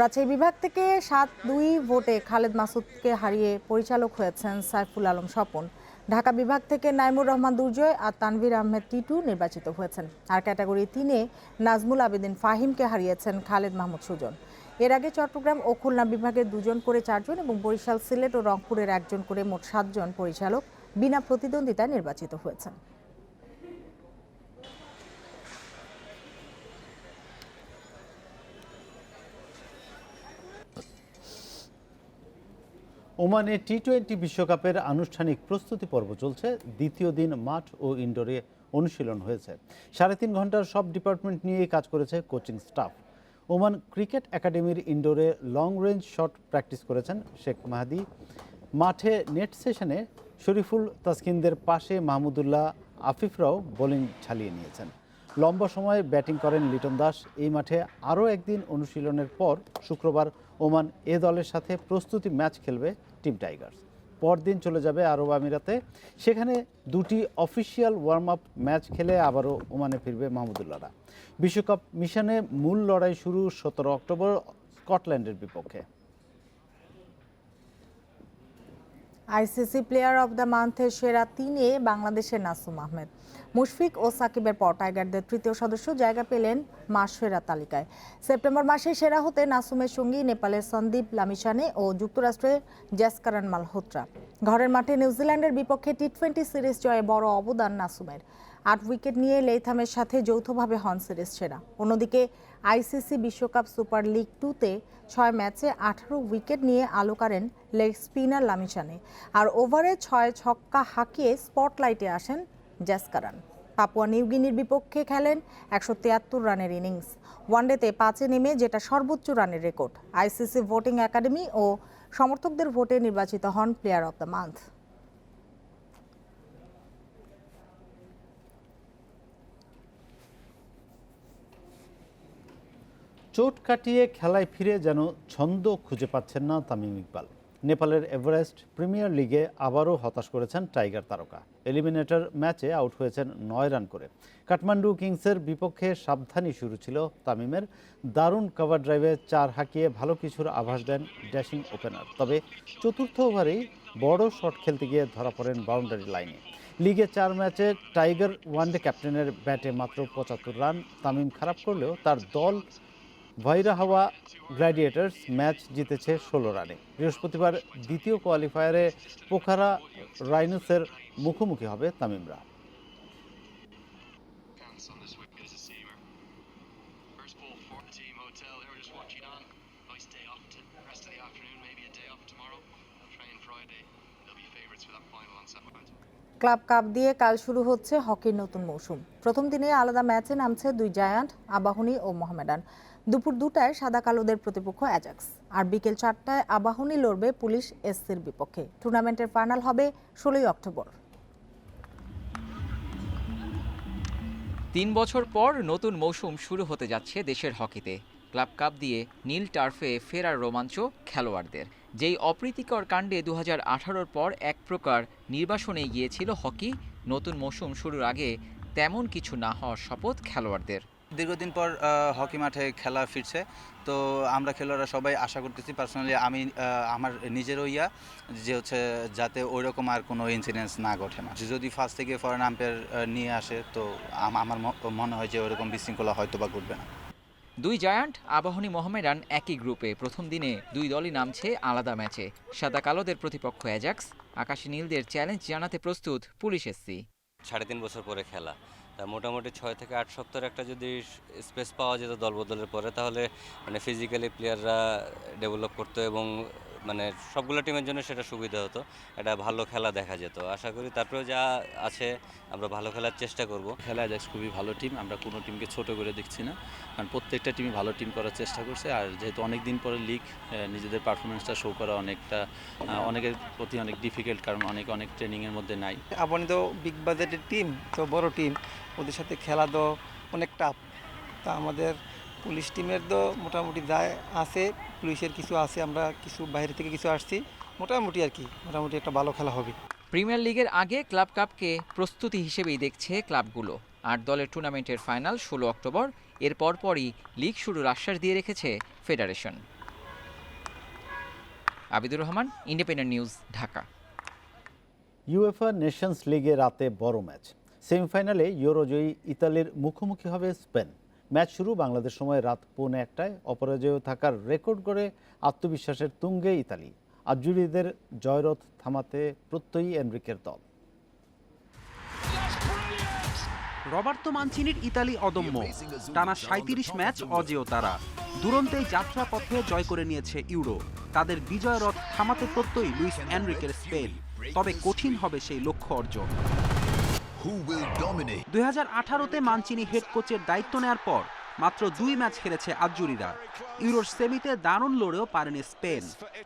রাজশাহী বিভাগ থেকে 7-2 ভোটে খালেদ মাসুদকে হারিয়ে পরিচালক হয়েছেন সাইফুল আলম স্বপন। ঢাকা বিভাগ থেকে নাইমুর রহমান দুর্জয় আর তানভীর আহমেদ টিটু নির্বাচিত হয়েছেন। আর ক্যাটাগরি 3-এ নাজমুল আবেদিন ফাহিমকে হারিয়েছেন খালেদ মাহমুদ সুজন। এর আগে চট্টগ্রাম ও খুলনা বিভাগের 2 জন করে 4 জন এবং বরিশাল, সিলেট ও রংপুরের 1 জন করে মোট 7 জন পরিচালক বিনা প্রতিদ্বন্দ্বিতায় নির্বাচিত হয়েছেন। ওমানে টি-20 বিশ্বকাপের আনুষ্ঠানিক প্রস্তুতি পর্ব চলছে। দ্বিতীয় দিন মাঠ ও ইনডোরে অনুশীলন হয়েছে। 3.5 ঘন্টার সব ডিপার্টমেন্ট নিয়েই কাজ করেছে কোচিং স্টাফ। ওমান ক্রিকেট একাডেমির ইনডোরে লং রেঞ্জ শট প্র্যাকটিস করেছেন শেখ মাহাদি। মাঠে নেট সেশনে শরীফুল তাসকিনদের পাশে মাহমুদুল্লাহ আফিফরাও বোলিং ঝালিয়ে নিয়েছেন। লম্বা সময় ব্যাটিং করেন লিটন দাস। এই মাঠে আরও একদিন অনুশীলনের পর শুক্রবার ওমান এ দলের সাথে প্রস্তুতি ম্যাচ খেলবে টিম টাইগার্স। পরদিন চলে যাবে আরব আমিরাতে। সেখানে 2টি অফিসিয়াল ওয়ার্ম আপ ম্যাচ খেলে আবারও ওমানে ফিরবে মাহমুদুল্লাহরা। বিশ্বকাপ মিশনে মূল লড়াই শুরু 17 অক্টোবর স্কটল্যান্ডের বিপক্ষে। আইসিসি প্লেয়ার অব দ্য মান্থের সেরা 3-এ বাংলাদেশের নাসুম আহমেদ। মুশফিক ও সাকিবের পর টাইগারদের তৃতীয় সদস্য জায়গা পেলেন মাস সেরা তালিকায়। সেপ্টেম্বর মাসে সেরা হতে নাসুমের সঙ্গী নেপালের সন্দীপ লামিসানে ও যুক্তরাষ্ট্রের জ্যাসকারান মালহোত্রা। ঘরের মাঠে নিউজিল্যান্ডের বিপক্ষে টি-20 সিরিজ জয়ে বড় অবদান নাসুমের। 8 উইকেট নিয়ে লেইথামের সাথে যৌথভাবে হন সিরিজ সেরা। অন্যদিকে আইসিসি বিশ্বকাপ সুপার লিগ 2-তে 6 ম্যাচে 18 উইকেট নিয়ে আলো কাড়েন লেগ স্পিনার লামিসানে। আর ওভারে 6 ছক্কা হাঁকিয়ে স্পটলাইটে আসেন জ্যাসকারান। পাপুয়া নিউগিনির বিপক্ষে খেলেন 173 রানের ইনিংস। ওয়ানডেতে 5-এ নেমে যেটা সর্বোচ্চ রানের রেকর্ড। আইসিসি ভোটিং একাডেমি ও সমর্থকদের ভোটে নির্বাচিত হন প্লেয়ার অব দ্য মান্থ। চোট কাটিয়ে খেলায় ফিরে যেন ছন্দ খুঁজে পাচ্ছেন না তামিম ইকবাল। নেপালের এভারেস্ট প্রিমিয়ার লিগে আবারও হতাশ করেছেন টাইগার তারকা। এলিমিনেটর ম্যাচে আউট হয়েছেন 9 রান করে। কাঠমান্ডু কিংসের বিপক্ষে সাবধানী শুরু ছিল তামিমের। দারুণ কভার ড্রাইভে 4 হাঁকিয়ে ভালো কিছুর আভাস দেন ড্যাশিং ওপেনার। তবে চতুর্থ ওভারেই বড় শট খেলতে গিয়ে ধরা পড়েন বাউন্ডারি লাইনে। লিগে 4 ম্যাচে টাইগার ওয়ানডে ক্যাপ্টেনের ব্যাটে মাত্র 75 রান। তামিম খারাপ করলেও তার দল ভাইরাহাওয়া গ্ল্যাডিয়েটার্স ম্যাচ জিতেছে 16 রানে। বৃহস্পতিবার দ্বিতীয় কোয়ালিফায়ারে পোখারা রাইনোসের মুখোমুখি হবে তামিমরা। ক্লাব কাপ দিয়ে কাল শুরু হচ্ছে হকির নতুন মৌসুম। প্রথম দিনে আলাদা ম্যাচে নামছে দুই জায়ান্ট আবাহনী ও মোহামেডান। দুপুর 2টায় সাদা কালোদের প্রতিপক্ষ অ্যাজাক্স, আর বিকেল 4টায় আবাহনী লড়বে পুলিশ এসসির বিপক্ষে। টুর্নামেন্টের ফাইনাল হবে 16 অক্টোবর। 3 বছর পর নতুন মৌসুম শুরু হতে যাচ্ছে দেশের হকিতে। ক্লাব কাপ দিয়ে নীল টার্ফে ফেরার রোমাঞ্চ খেলোয়াড়দের। যেই অপ্রীতিকর কাণ্ডে 2018-র পর এক প্রকার নির্বাসনে গিয়েছিল হকি, নতুন মৌসুম শুরুর আগে তেমন কিছু না হওয়ার শপথ খেলোয়াড়দের। দীর্ঘদিন পর হকি মাঠে খেলা ফিরছে, তো আমরা খেলোয়াড়রা সবাই আশা করতেছি, পার্সোনালি আমি আমার নিজেরও যে হচ্ছে যাতে ওই রকম আর কোনো ইনসিডেন্টস না ঘটে না। যদি ফার্স্ট থেকে ফরেন আম্পায়ার নিয়ে আসে তো আমার মনে হয় যে ওইরকম বিশৃঙ্খলা হয়তো বা ঘটবে না। দুই জায়ান্ট আবাহনী মোহামেডান একই গ্রুপে। প্রথম দিনে দুই দলই নামছে আলাদা ম্যাচে। সাদা কালোদের প্রতিপক্ষ অ্যাজাক্স, আকাশী নীলদের চ্যালেঞ্জ জানাতে প্রস্তুত পুলিশ এসসি। 3.5 বছর পরে খেলা, তা মোটামুটি 6 থেকে 8 সপ্তাহের একটা যদি স্পেস পাওয়া যেত দল বদলের পরে, তাহলে মানে ফিজিক্যালি প্লেয়াররা ডেভেলপ করতো এবং মানে সবগুলো টিমের জন্য সেটা সুবিধা হতো, একটা ভালো খেলা দেখা যেত। আশা করি তারপরেও যা আছে আমরা ভালো খেলার চেষ্টা করব। খেলা অ্যাজাক্স খুবই ভালো টিম, আমরা কোনো টিমকে ছোট করে দেখছি না, কারণ প্রত্যেকটা টিমই ভালো টিম করার চেষ্টা করছে। আর যেহেতু অনেক দিন পরে লিগ, নিজেদের পারফরমেন্সটা শো করা অনেকের প্রতি অনেক ডিফিকাল্ট, কারণ অনেক ট্রেনিংয়ের মধ্যে নাই। আবাহনী তো বিগ বাজেটের টিম, তো বড় টিম, ওদের সাথে খেলা তো অনেক টাফ। তা আমাদের পুলিশ টিমের তো মোটামুটি যায় আছে, পুলিশের কিছু আছে, আমরা কিছু বাইরে থেকে কিছু আসছি, মোটামুটি একটা ভালো খেলা হবে। প্রিমিয়ার লিগের আগে ক্লাব কাপকে প্রস্তুতি হিসেবেই দেখছে ক্লাবগুলো। 8 দলের টুর্নামেন্টের ফাইনাল 16 অক্টোবর। এর পরপরই লিগ শুরুর আশ্বাস দিয়ে রেখেছে federation. Abidur Rahman, independent news, Dhaka. UEFA Nations লিগে রাতে বড় ম্যাচ। সেমিফাইনালে ইউরোজয়ী ইতালির মুখোমুখি হবে স্পেন। ম্যাচ শুরু বাংলাদেশ সময় রাত 1:45। অপরাজেয় থাকার রেকর্ড করে আত্মবিশ্বাসের তুঙ্গে ইতালি। আজুরিদের জয়রথ থামাতে প্রত্যয়ী এনরিকের দল। রবার্তো মানচিনির ইতালি অদম্য, টানা 37 ম্যাচ অজেয় তারা। দুরন্তে যাত্রাপথে জয় করে নিয়েছে ইউরো। তাদের বিজয় রথ থামাতে প্রত্যয়ী লুইস এনরিকের স্পেন। তবে কঠিন হবে সেই লক্ষ্য অর্জন। 2018-তে মানচিনি হেড কোচের দায়িত্ব নেয়ার পর মাত্র 2 ম্যাচ খেলেছে আজুরিরা। ইউরোর সেমিতে দারুণ লড়েও পারেনি স্পেন।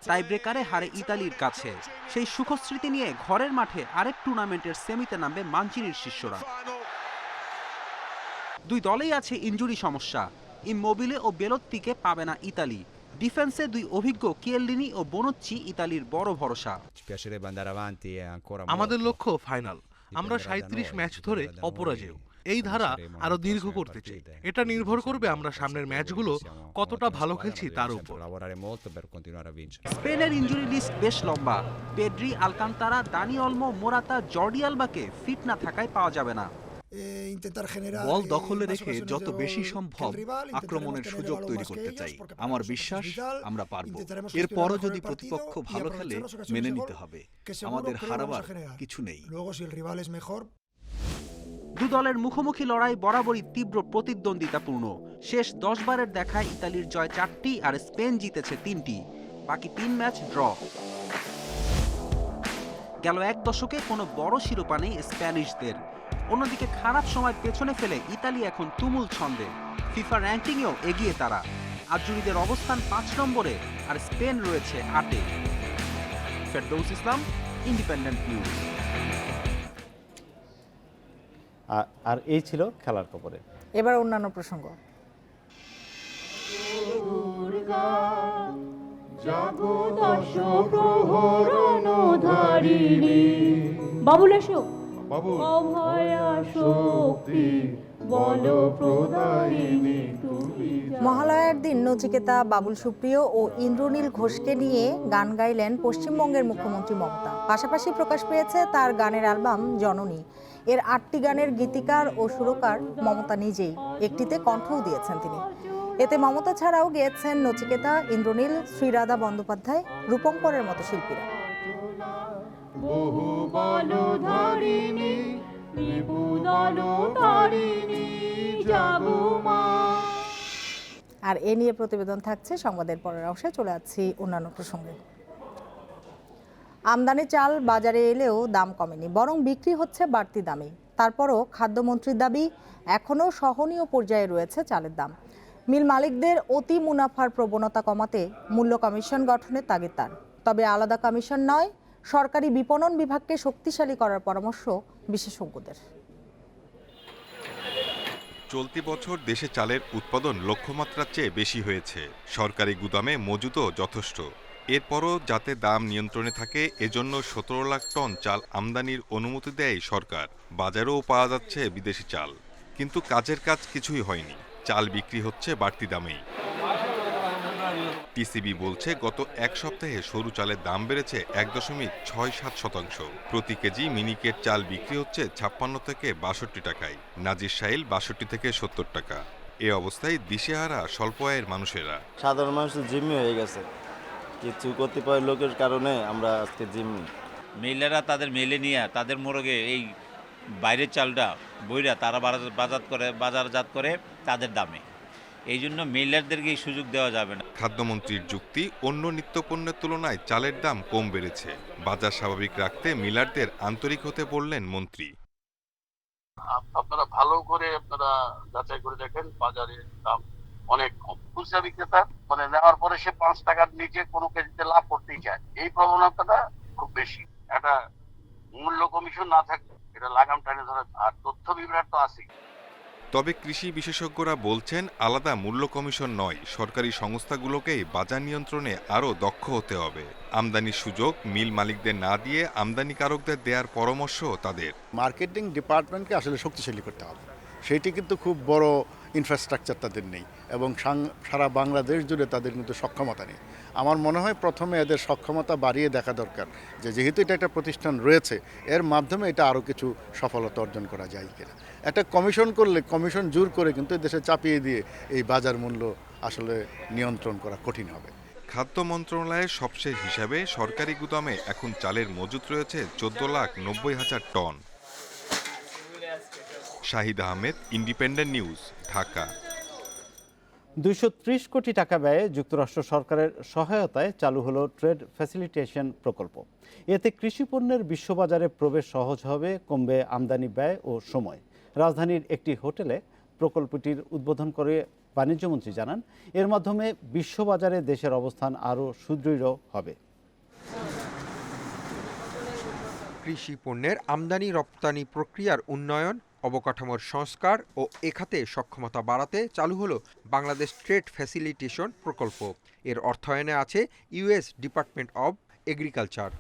টাই ব্রেকারে হারে ইতালির কাছে। সেই সুখস্মৃতি নিয়ে ঘরের মাঠে আরেক টুর্নামেন্টের সেমিতে নামবে মানচিনির শিষ্যরা। দুই দলেই আছে ইনজুরি সমস্যা। ইমোবিলে ও বেলোত্তিকে পাবে না ইতালি। ডিফেন্সে দুই অভিজ্ঞ কিয়েলিনি ও বোনুচ্চি ইতালির বড় ভরসা। আমাদের লক্ষ্য ফাইনাল। আমরা 37 ম্যাচ ধরে অপরাজেয়। এই ধারা আরো দীর্ঘ করতে চাই। এটা নির্ভর করবে আমরা সামনের ম্যাচগুলো কতটা ভালো খেলছি তার উপর। স্পেনের ইনজুরি লিস্ট বেশ লম্বা। Pedri, Alcantara, Dani Olmo, Morata, Jordi আলবাকে ফিট না থাকায় পাওয়া যাবে না। বল দখলে রেখে যত বেশি সম্ভব আক্রমণের সুযোগ তৈরি করতে চাই। আমার বিশ্বাস আমরা পারব। এরপরও যদি প্রতিপক্ষ ভালো খেলে মেনে নিতে হবে। আমাদের হারাবার কিছু নেই। দু দলের মুখোমুখি লড়াই বরাবরই তীব্র প্রতিদ্বন্দ্বিতাপূর্ণ। শেষ 10 বারের দেখায় ইতালির জয় 4টি আর স্পেন জিতেছে 3টি। বাকি 3 ম্যাচ ড্র। গেল 1 দশকে কোনো বড় শিরোপা নেই স্প্যানিশদের। অন্যদিকে খারাপ সময় পেছনে ফেলে ইতালি এখন তুমুল ছন্দে। ফিফা র্যাঙ্কিংয়েও এগিয়ে তারা। আজুরিদের অবস্থান 5 নম্বরে আর স্পেন রয়েছে 8-এ। ফেরদৌস ইসলাম, ইন্ডিপেন্ডেন্ট নিউজ। আর এই ছিল খেলার খবরে। এবার অন্যান্য প্রসঙ্গ। বাবুল এসো, অভয়া শক্তি বল প্রদায়িনী তুমি। মহালয়ার দিন নচিকেতা, বাবুল সুপ্রিয় ও ইন্দ্রনীল ঘোষকে নিয়ে গান গাইলেন পশ্চিমবঙ্গের মুখ্যমন্ত্রী মমতা। পাশাপাশি প্রকাশ পেয়েছে তার গানের অ্যালবাম জননী। এর 8টি গানের গীতিকার ও সুরকার মমতা নিজেই, একটিতে কণ্ঠও দিয়েছেন তিনি। এতে মমতা ছাড়াও গেয়েছেন নচিকেতা, ইন্দ্রনীল, শ্রীরাধা বন্দ্যোপাধ্যায়, রূপঙ্করের মতো শিল্পীরা। আর এ নিয়ে প্রতিবেদন থাকছে সংবাদের পরের অংশে। চলে যাচ্ছি অন্যান্য প্রসঙ্গে। আমদানি চাল বাজারে এলেও দাম কমেনি, বরং বিক্রি হচ্ছে বাড়তি দামে। তারপরও খাদ্যমন্ত্রীর দাবি, এখনও সহনীয় পর্যায়ে রয়েছে চালের দাম। মিল মালিকদের অতি মুনাফার প্রবণতা কমাতে মূল্য কমিশন গঠনের তাগিদ তার। তবে আলাদা কমিশন নয়, সরকারি বিপণন বিভাগকে শক্তিশালী করার পরামর্শ বিশেষজ্ঞদের। চলতি বছর দেশে চালের উৎপাদন লক্ষ্যমাত্রার চেয়ে বেশি হয়েছে। সরকারি গুদামে মজুতও যথেষ্ট। এরপরও যাতে দাম নিয়ন্ত্রণে থাকে, এজন্য 17 লাখ টন চাল আমদানির অনুমতি দেয় সরকার। বাজারেও পাওয়া যাচ্ছে বিদেশি চাল, কিন্তু কাজের কাজ কিছুই হয়নি। চাল বিক্রি হচ্ছে বাড়তি দামেই। টিসিবি বলছে, গত এক সপ্তাহে সরু চালের দাম বেড়েছে 1.67%। প্রতি কেজি মিনিকেট চাল বিক্রি হচ্ছে 56 থেকে 62 টাকায়, নাজির শাইল 62 থেকে 70 টাকা। এ অবস্থায় দিশেহারা স্বল্প আয়ের মানুষেরা। সাধারণ মানুষ জিম্মি হয়ে গেছে, কিছু কতিপয় লোকের কারণে আমরা আজকে জিম্মি। মিলেরা তাদের মেলে নিয়ে তাদের মোরগে এই বাইরের চালটা বইরা তারা বাজারজাত করে তাদের দামে। এই জন্য মিলারদেরকে এই সুযোগ দেওয়া যাবে না। খাদ্যমন্ত্রীর যুক্তি, অন্য নিত্যপণ্যের তুলনায় চালের দাম কম বেড়েছে। বাজার স্বাভাবিক রাখতে মিলারদের আন্তরিক হতে বললেন মন্ত্রী। আপনারা ভালো করে যাচাই করে দেখেন, বাজারে দাম অনেক কম। খুচরা বিক্রেতা নেওয়ার পরে সে 5 টাকার নিচে কোনো কেজিতে লাভ করতেই চায়, এই প্রবণতাটা খুব বেশি। একটা মূল্য কমিশন না থাকলে এটা লাগাম টানে ধরে, আর তথ্য বিভ্রাট তো আছেই। তবে কৃষি বিশেষজ্ঞরা বলছেন, আলাদা মূল্য কমিশন নয়, সরকারি সংস্থাগুলোকেই বাজার নিয়ন্ত্রণে আরও দক্ষ হতে হবে। আমদানির সুযোগ মিল মালিকদের না দিয়ে আমদানিকারকদের দেওয়ার পরামর্শ তাদের। মার্কেটিং ডিপার্টমেন্টকে আসলে শক্তিশালী করতে হবে, সেইটি কিন্তু খুব বড় ইনফ্রাস্ট্রাকচার তাদের নেই, এবং সারা বাংলাদেশ জুড়ে তাদের কিন্তু সক্ষমতা নেই। আমার মনে হয় প্রথমে এদের সক্ষমতা বাড়িয়ে দেখা দরকার, যেহেতু এটা একটা প্রতিষ্ঠান রয়েছে, এর মাধ্যমে এটা আরও কিছু সফলতা অর্জন করা যায় কিনা। একটা কমিশন করলে, কমিশন জোর করে কিন্তু দেশে চাপিয়ে দিয়ে এই বাজার মূল্য আসলে নিয়ন্ত্রণ করা কঠিন হবে। খাদ্য মন্ত্রণালয়ের সবশেষ হিসাবে সরকারি গুদামে এখন চালের মজুত রয়েছে 14,90,000 ton. Shahid Ahmed, independent news, Dhaka. 230 কোটি টাকা ব্যয়ে যুক্তরাষ্ট্র সরকারের সহায়তায় চালু হলো ট্রেড ফ্যাসিলিটেশন প্রকল্প। এতে কৃষি পণ্যের বিশ্ববাজারে প্রবেশ সহজ হবে, কমবে আমদানি ব্যয় ও সময়। রাজধানীর একটি হোটেলে প্রকল্পটির উদ্বোধন করে বাণিজ্যমন্ত্রী জানান, এর মাধ্যমে বিশ্ববাজারে দেশের অবস্থান আরও সুদৃঢ় হবে। কৃষি পণ্যের আমদানি রপ্তানি প্রক্রিয়ার উন্নয়ন, অবকাঠামোর সংস্কার ও এ খাতে সক্ষমতা বাড়াতে চালু হলো বাংলাদেশ ট্রেড ফ্যাসিলিটেশন প্রকল্প। এর অর্থায়নে আছে ইউএস ডিপার্টমেন্ট অব এগ্রিকালচার।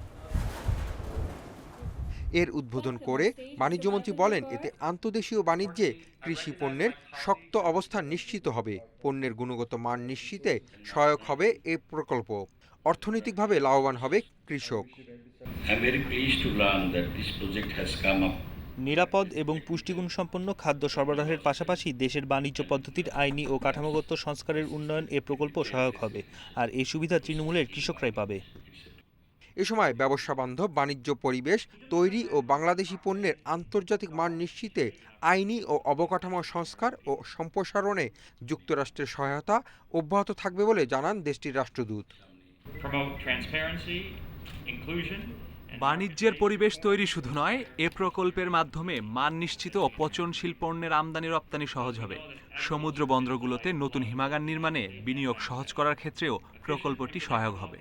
এর উদ্বোধন করে বাণিজ্যমন্ত্রী বলেন, এতে আন্তদেশীয় বাণিজ্যে কৃষি পণ্যের শক্ত অবস্থান নিশ্চিত হবে, পণ্যের গুণগত মান নিশ্চিতে সহায়ক হবে এ প্রকল্প, অর্থনৈতিকভাবে লাভবান হবে কৃষক। নিরাপদ এবং পুষ্টিগুণ সম্পন্ন খাদ্য সরবরাহের পাশাপাশি দেশের বাণিজ্য পদ্ধতির আইনি ও কাঠামোগত সংস্কারের উন্নয়ন এ প্রকল্প সহায়ক হবে, আর এই সুবিধা তৃণমূলের কৃষকরাই পাবে। এ সময় ব্যবসা বান্ধব বাণিজ্য পরিবেশ তৈরি ও বাংলাদেশি পণ্যের আন্তর্জাতিক মান নিশ্চিতে আইনি ও অবকাঠামো সংস্কার ও সম্প্রসারণে যুক্তরাষ্ট্রের সহায়তা অব্যাহত থাকবে বলে জানান দেশটির রাষ্ট্রদূত। বাণিজ্যের পরিবেশ তৈরি শুধু নয়, এ প্রকল্পের মাধ্যমে মান নিশ্চিত ও পচনশীল পণ্যের আমদানি রপ্তানি সহজ হবে। সমুদ্র বন্দরগুলোতে নতুন হিমাগার নির্মাণে বিনিয়োগ সহজ করার ক্ষেত্রেও প্রকল্পটি সহায়ক হবে।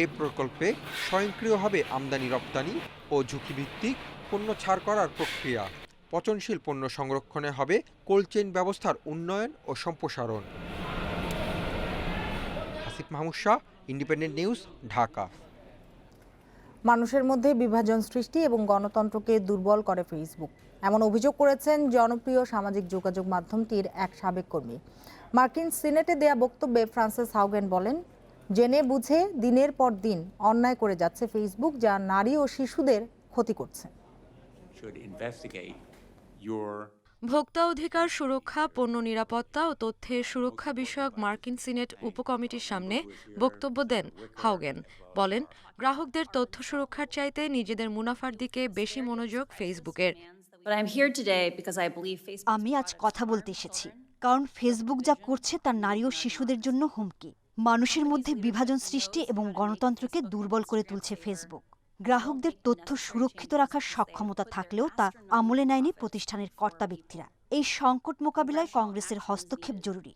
এ প্রকল্পে স্বয়ংক্রিয় হবে আমদানি রপ্তানি ও ঝুঁকিভিত্তিক পণ্য ছাড় করার প্রক্রিয়া। পচনশীল পণ্য সংরক্ষণে হবে কোল্ড চেইন ব্যবস্থার উন্নয়ন ও সম্প্রসারণ। Asif Mahmud Shah, independent news, Dhaka. মানুষের মধ্যে বিভাজন সৃষ্টি এবং গণতন্ত্রকে দুর্বল করে ফেসবুক, এমন অভিযোগ করেছেন জনপ্রিয় সামাজিক যোগাযোগ মাধ্যমটির এক সাবেক কর্মী। মার্কিন সিনেটে দেয়া বক্তব্যে ফ্রান্সিস হাউগেন বলেন, জেনে বুঝে দিনের পর দিন অন্যায় করে যাচ্ছে ফেসবুক, যা নারী ও শিশুদের ক্ষতি করছে। ভোক্তা অধিকার সুরক্ষা, পণ্য নিরাপত্তা ও তথ্যের সুরক্ষা বিষয়ক মার্কিন সিনেট উপকমিটির সামনে বক্তব্য দেন হাউগেন। বলেন, গ্রাহকদের তথ্য সুরক্ষার চাইতে নিজেদের মুনাফার দিকে বেশি মনোযোগ ফেসবুকের। আমি আজ কথা বলতে এসেছি কারণ ফেসবুক যা করছে তা নারী ও শিশুদের জন্য হুমকি। মানুষের মধ্যে বিভাজন সৃষ্টি এবং গণতন্ত্রকে দুর্বল করে তুলছে ফেসবুক। গ্রাহকদের তথ্য সুরক্ষিত রাখার সক্ষমতা থাকলেও তা আমলে নেয়নি প্রতিষ্ঠানের কর্তা ব্যক্তিরা। এই সংকট মোকাবিলায় কংগ্রেসের হস্তক্ষেপ জরুরি।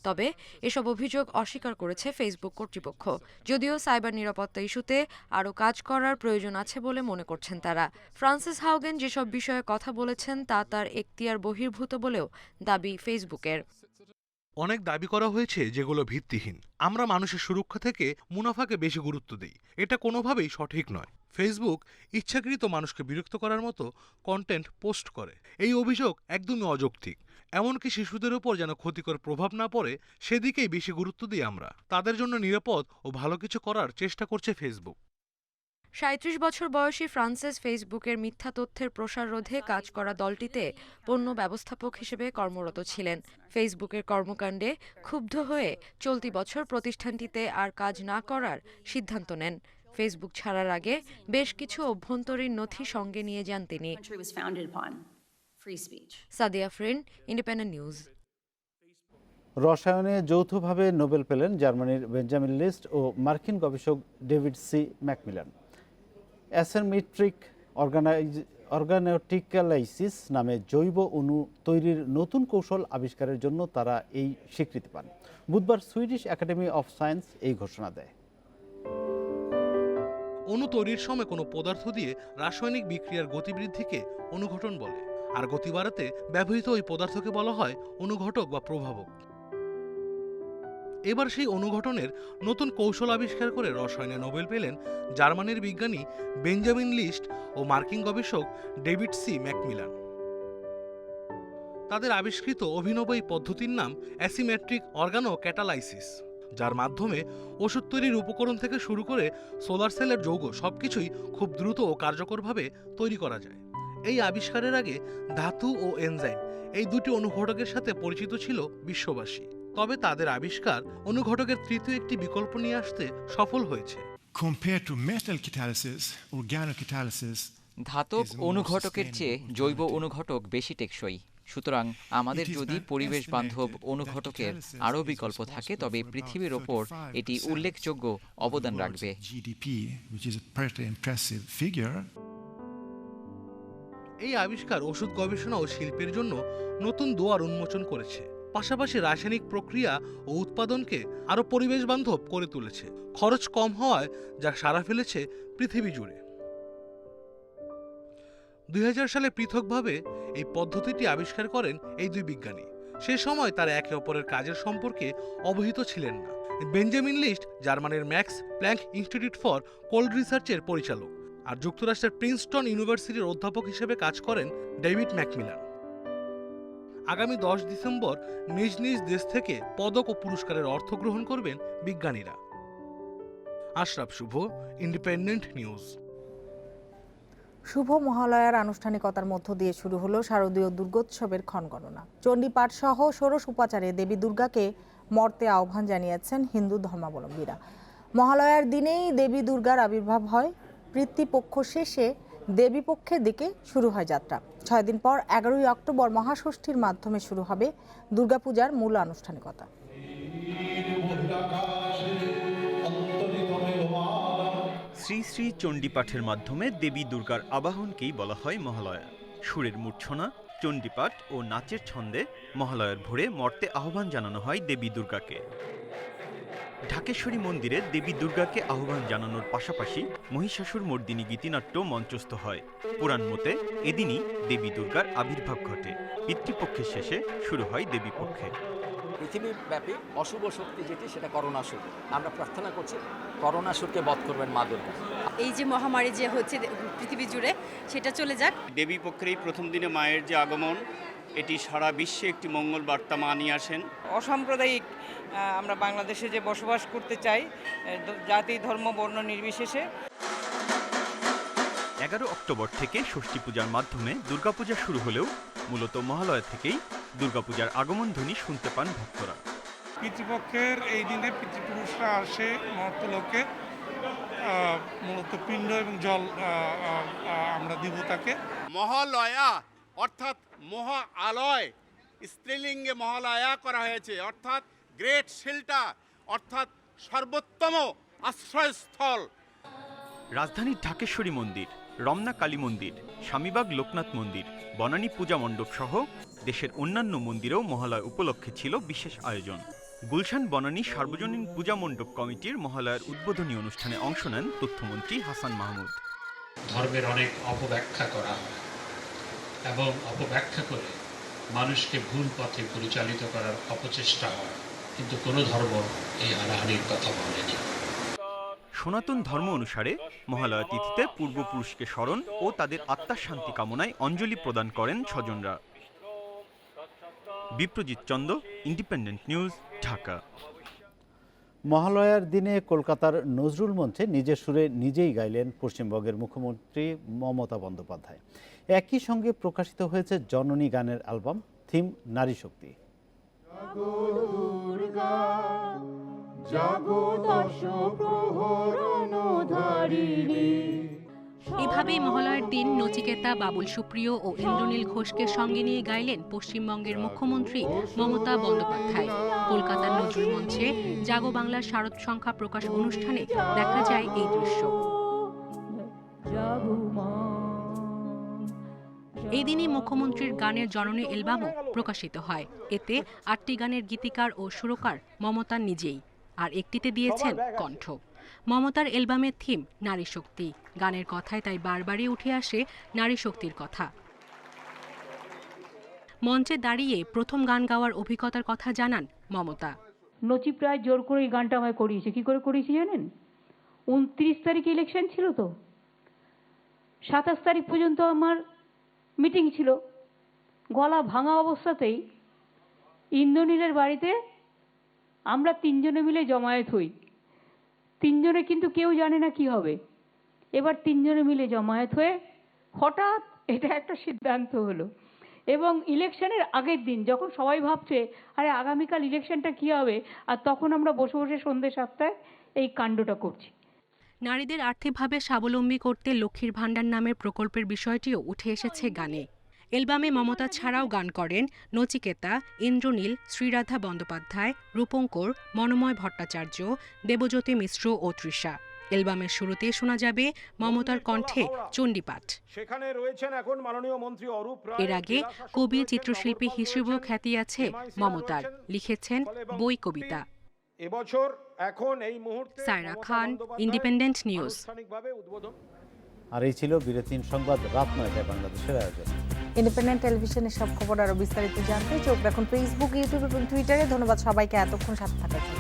তবে এসব অভিযোগ অস্বীকার করেছে ফেসবুক কর্তৃপক্ষ। যদিও সাইবার নিরাপত্তা ইস্যুতে আরও কাজ করার প্রয়োজন আছে বলে মনে করছেন তারা। ফ্রান্সিস হাউগেন যেসব বিষয়ে কথা বলেছেন তা তার এখতিয়ার বহির্ভূত বলেও দাবি ফেসবুকের। অনেক দাবি করা হয়েছে যেগুলো ভিত্তিহীন। আমরা মানুষের সুরক্ষা থেকে মুনাফাকে বেশি গুরুত্ব দিই, এটা কোনোভাবেই সঠিক নয়। ফেসবুক ইচ্ছাকৃত মানুষকে বিরক্ত করার মতো কন্টেন্ট পোস্ট করে, এই অভিযোগ একদমই অযৌক্তিক। এমনকি শিশুদের উপর যেন ক্ষতিকর প্রভাব না পড়ে সেদিকেই বেশি গুরুত্ব দিই আমরা। তাদের জন্য নিরাপদ ও ভালো কিছু করার চেষ্টা করছে ফেসবুক। ৩৭ বছর বয়সী ফ্রান্সিস ফেসবুকের মিথ্যা তথ্যের প্রসার রোধে কাজ করা দলটিতে পণ্য ব্যবস্থাপক হিসেবে কর্মরত ছিলেন। ফেসবুকের কর্মকাণ্ডে ক্ষুব্ধ হয়ে চলতি বছর প্রতিষ্ঠানটিতে আর কাজ না করার সিদ্ধান্ত নেন। ফেসবুক ছাড়ার আগে বেশ কিছু অভ্যন্তরীণ নথি সঙ্গে নিয়ে যান তিনি। Sadia Afrin, Independent News. রসায়নে যৌথভাবে নোবেল পেলেন জার্মানির বেঞ্জামিন লিস্ট ও মার্কিন গবেষক David C MacMillan. Asymmetric organocatalysis নামে জৈব অণু তৈরির নতুন কৌশল আবিষ্কারের জন্য তারা এই স্বীকৃতি পান। বুধবার সুইডিশ একাডেমি অফ সায়েন্স এই ঘোষণা দেয়। অণু তৈরির সময় কোনো পদার্থ দিয়ে রাসায়নিক বিক্রিয়ার গতিবৃদ্ধিকে অনুঘটন বলে, আর গতি বাড়াতে ব্যবহৃত ওই পদার্থকে বলা হয় অনুঘটক বা প্রভাবক। এবার সেই অনুঘটনের নতুন কৌশল আবিষ্কার করে রসায়নে নোবেল পেলেন জার্মানির বিজ্ঞানী বেঞ্জামিন লিস্ট ও মার্কিন গবেষক ডেভিড সি ম্যাকমিলান। তাদের আবিষ্কৃত অভিনব এই পদ্ধতির নাম অ্যাসিমেট্রিক অর্গানোক্যাটালাইসিস, যার মাধ্যমে ওষুধ তৈরির উপকরণ থেকে শুরু করে সোলার সেলের যৌগ সবকিছুই খুব দ্রুত ও কার্যকরভাবে তৈরি করা যায়। এই আবিষ্কারের আগে ধাতু ও এনজাইম এই দুটি অনুঘটকের সাথে পরিচিত ছিল বিশ্ববাসী। তবে তাদের আবিষ্কার অনুঘটকের তৃতীয় একটি বিকল্প নিয়ে আসতে সফল হয়েছে। ধাতব অনুঘটকের চেয়ে জৈব অনুঘটক বেশি টেকসই। সুতরাং আমাদের যদি পরিবেশ বান্ধব অনুঘটকের আরও বিকল্প থাকে তবে পৃথিবীর ওপর এটি উল্লেখযোগ্য অবদান রাখবে। এই আবিষ্কার ওষুধ গবেষণা ও শিল্পের জন্য নতুন দুয়ার উন্মোচন করেছে, পাশাপাশি রাসায়নিক প্রক্রিয়া ও উৎপাদনকে আরও পরিবেশ বান্ধব করে তুলেছে। খরচ কম হওয়ায় যা সাড়া ফেলেছে পৃথিবী জুড়ে। ২০০০ সালে পৃথকভাবে এই পদ্ধতিটি আবিষ্কার করেন এই দুই বিজ্ঞানী। সে সময় তারা একে অপরের কাজের সম্পর্কে অবহিত ছিলেন না। বেঞ্জামিন লিস্ট জার্মানির Max Planck Institute for cold রিসার্চের পরিচালক, আর যুক্তরাষ্ট্রের প্রিন্সটন ইউনিভার্সিটির অধ্যাপক হিসেবে কাজ করেন ডেভিড ম্যাকমিলান। আগামী 10 ডিসেম্বর নিজ নিজ দেশ থেকে পদক ও পুরস্কারের অর্থ গ্রহণ করবেন বিজ্ঞানীরা। আশরাফ শুভ, ইন্ডিপেন্ডেন্ট নিউজ। শুভ মহালয়ার আনুষ্ঠানিকতার মধ্য দিয়ে শুরু হলো শারদীয় দুর্গোৎসবের ক্ষণগণনা। চণ্ডীপাঠ সহ ষোড়শ উপাচারে দেবী দুর্গাকে মর্তে আহ্বান জানিয়েছেন হিন্দু ধর্মাবলম্বীরা। মহালয়ার দিনেই দেবী দুর্গার আবির্ভাব হয়। পিতৃপক্ষ শেষে দেবী পক্ষের দিকে শুরু হয় যাত্রা। 6 দিন পর 11ই অক্টোবর মহাষষ্ঠীর মাধ্যমে শুরু হবে দুর্গাপূজার মূল আনুষ্ঠানিকতা। শ্রী শ্রী চণ্ডীপাঠের মাধ্যমে দেবী দুর্গার আবাহনকেই বলা হয় মহালয়া। সুরের মূর্ছনা, চণ্ডীপাঠ ও নাচের ছন্দে মহালয়ার ভোরে মর্তে আহ্বান জানানো হয় দেবী দুর্গাকে। ঢাকেশ্বরী মন্দিরে দেবী দুর্গাকে আহ্বান জানানোর পাশাপাশি মহিষাসুর মর্দিনী গীতিনাট্য মঞ্চস্থ হয়। পুরাণ মতে এদিনই দেবী দুর্গার আবির্ভাব ঘটে। পিতৃপক্ষের শেষে শুরু হয় দেবী পক্ষে। পৃথিবীব্যাপী অশুভ শক্তি যেটি সেটা করোনাসুর। আমরা প্রার্থনা করছি করোনাসুরকে বধ করবেন মা দুর্গা। এই যে মহামারী যে হচ্ছে পৃথিবী জুড়ে সেটা চলে যাক। দেবী পক্ষের এই প্রথম দিনে মায়ের যে আগমন, এটি সারা বিশ্বে একটি মঙ্গল বার্তা মা নিয়ে আসেন। অসাম্প্রদায়িক আমরা বাংলাদেশে যে বসবাস করতে চাই, জাতি ধর্ম বর্ণ নির্বিশেষে। 11 অক্টোবর থেকে ষষ্ঠী পূজার মাধ্যমে দুর্গাপূজা শুরু হলেও মূলত মহালয়া থেকেই দুর্গাপূজার আগমন ধ্বনি শুনতে পান ভক্তরা। পিতৃপক্ষের এই দিনে পিতৃপুরুষরা আসে মর্তলোকে, মূলত পিণ্ড এবং জল আমরা দিব তাকে। মহালয়া অর্থাৎ মহা আলয়, স্ত্রীলিঙ্গে মহালয়া করা হয়েছে, অর্থাৎ গ্রেট শেল্টার, অর্থাৎ সর্বোত্তম আশ্রয়স্থল। রাজধানীর ঢাকেশ্বরী মন্দির, রমনা কালী মন্দির, স্বামীবাগ লোকনাথ মন্দির, বনানী পূজা মণ্ডপ সহ দেশের অন্যান্য মন্দিরেও মহালয়া উপলক্ষে ছিল বিশেষ আয়োজন। গুলশান বনানী সার্বজনীন পূজা মণ্ডপ কমিটির মহালয়ার উদ্বোধনী অনুষ্ঠানে অংশ নেন তথ্যমন্ত্রী হাসান মাহমুদ। ধর্মের অনেক অপব্যাখ্যা করা হয় এবং অপব্যাখ্যা করে মানুষকে ভুল পথে পরিচালিত করার অপচেষ্টা হয়, কিন্তু কোনো ধর্ম এই হানাহানির কথা বলেনি। সনাতন ধর্ম অনুসারে মহালয়া তিথিতে পূর্বপুরুষকে স্মরণ ও তাদের আত্মার শান্তি কামনায় অঞ্জলি প্রদান করেন স্বজনরা। Biprajit Chanda, independent news, Dhaka. মহালয়ার দিনে কলকাতার নজরুল মঞ্চে নিজের সুরে নিজেই গাইলেন পশ্চিমবঙ্গের মুখ্যমন্ত্রী মমতা বন্দ্যোপাধ্যায়। একই সঙ্গে প্রকাশিত হয়েছে জননী গানের অ্যালবাম, থিম নারী শক্তি। এভাবেই মহালয়ার দিন নচিকেতা, বাবুল সুপ্রিয় ও ইন্দ্রনীল ঘোষকে সঙ্গে নিয়ে গাইলেন পশ্চিমবঙ্গের মুখ্যমন্ত্রী মমতা বন্দ্যোপাধ্যায়। কলকাতার নজরুল মঞ্চে জাগো বাংলার শারদ সংখ্যা প্রকাশ অনুষ্ঠানে দেখা যায় এই দৃশ্য। এই দিনই মুখ্যমন্ত্রীর গানের জননী অ্যালবামও প্রকাশিত হয়। এতে 8টি গানের গীতিকার ও সুরকার মমতা নিজেই, আর একটিতে দিয়েছেন কণ্ঠ। মমতার অ্যালবামের থিম নারী শক্তি। গানের কথায় তাই বারবারই উঠে আসে নারী শক্তির কথা। মঞ্চে দাঁড়িয়ে প্রথম গান গাওয়ার অভিজ্ঞতার কথা জানান মমতা। নচি প্রায় জোর করে এই গানটা আমায় করিয়েছে। কি করে করিয়েছি জানেন? 29 তারিখে ইলেকশন ছিল, তো 27 তারিখ পর্যন্ত আমার মিটিং ছিল। গলা ভাঙা অবস্থাতেই ইন্দ্রনীলের বাড়িতে আমরা 3 জনে মিলে জমায়েত হই। 3 জনে কিন্তু কেউ জানে না কি হবে। এবার 3 জনে মিলে জমায়েত হয়ে হঠাৎ এটা একটা সিদ্ধান্ত হলো, এবং ইলেকশনের আগের দিন যখন সবাই ভাবছে আরে আগামীকাল ইলেকশনটা কি হবে, আর তখন আমরা বসে বসে সন্ধ্যে 7টায় এই কাণ্ডটা করছি। নারীদের আর্থিকভাবে স্বাবলম্বী করতে লক্ষ্মীর ভাণ্ডার নামের প্রকল্পের বিষয়টিও উঠে এসেছে গানে। অ্যালবামে মমতা ছাড়াও গান করেন নচিকেতা, ইন্দ্রনীল, শ্রীরাধা বন্দ্যোপাধ্যায়, রূপঙ্কর, মনোময় ভট্টাচার্য, দেবজ্যোতি মিশ্র ও তৃষা। অ্যালবামের শুরুতে শোনা যাবে মমতার কণ্ঠে চণ্ডীপাঠ। সেখানে রয়েছেন এখন মাননীয় মন্ত্রী অরূপ রায়। এর আগে কবি, চিত্রশিল্পী হিসেবেও খ্যাতি আছে মমতার। লিখেছেন বই, কবিতা। এবছর এখন এই মুহূর্তে সায়রা খান, ইন্ডিপেন্ডেন্ট নিউজ। আর এই ছিল বিরতিহীন সংবাদ, রাত 9টায় বাংলাদেশের আয়োজন। ইন্ডিপেন্ডেন্ট টেলিভিশনের সব খবর আরো বিস্তারিত জানতে চোখ রাখুন ফেসবুক, ইউটিউব এবং টুইটারে। ধন্যবাদ সবাইকে এতক্ষণ সাথে থাকার জন্য।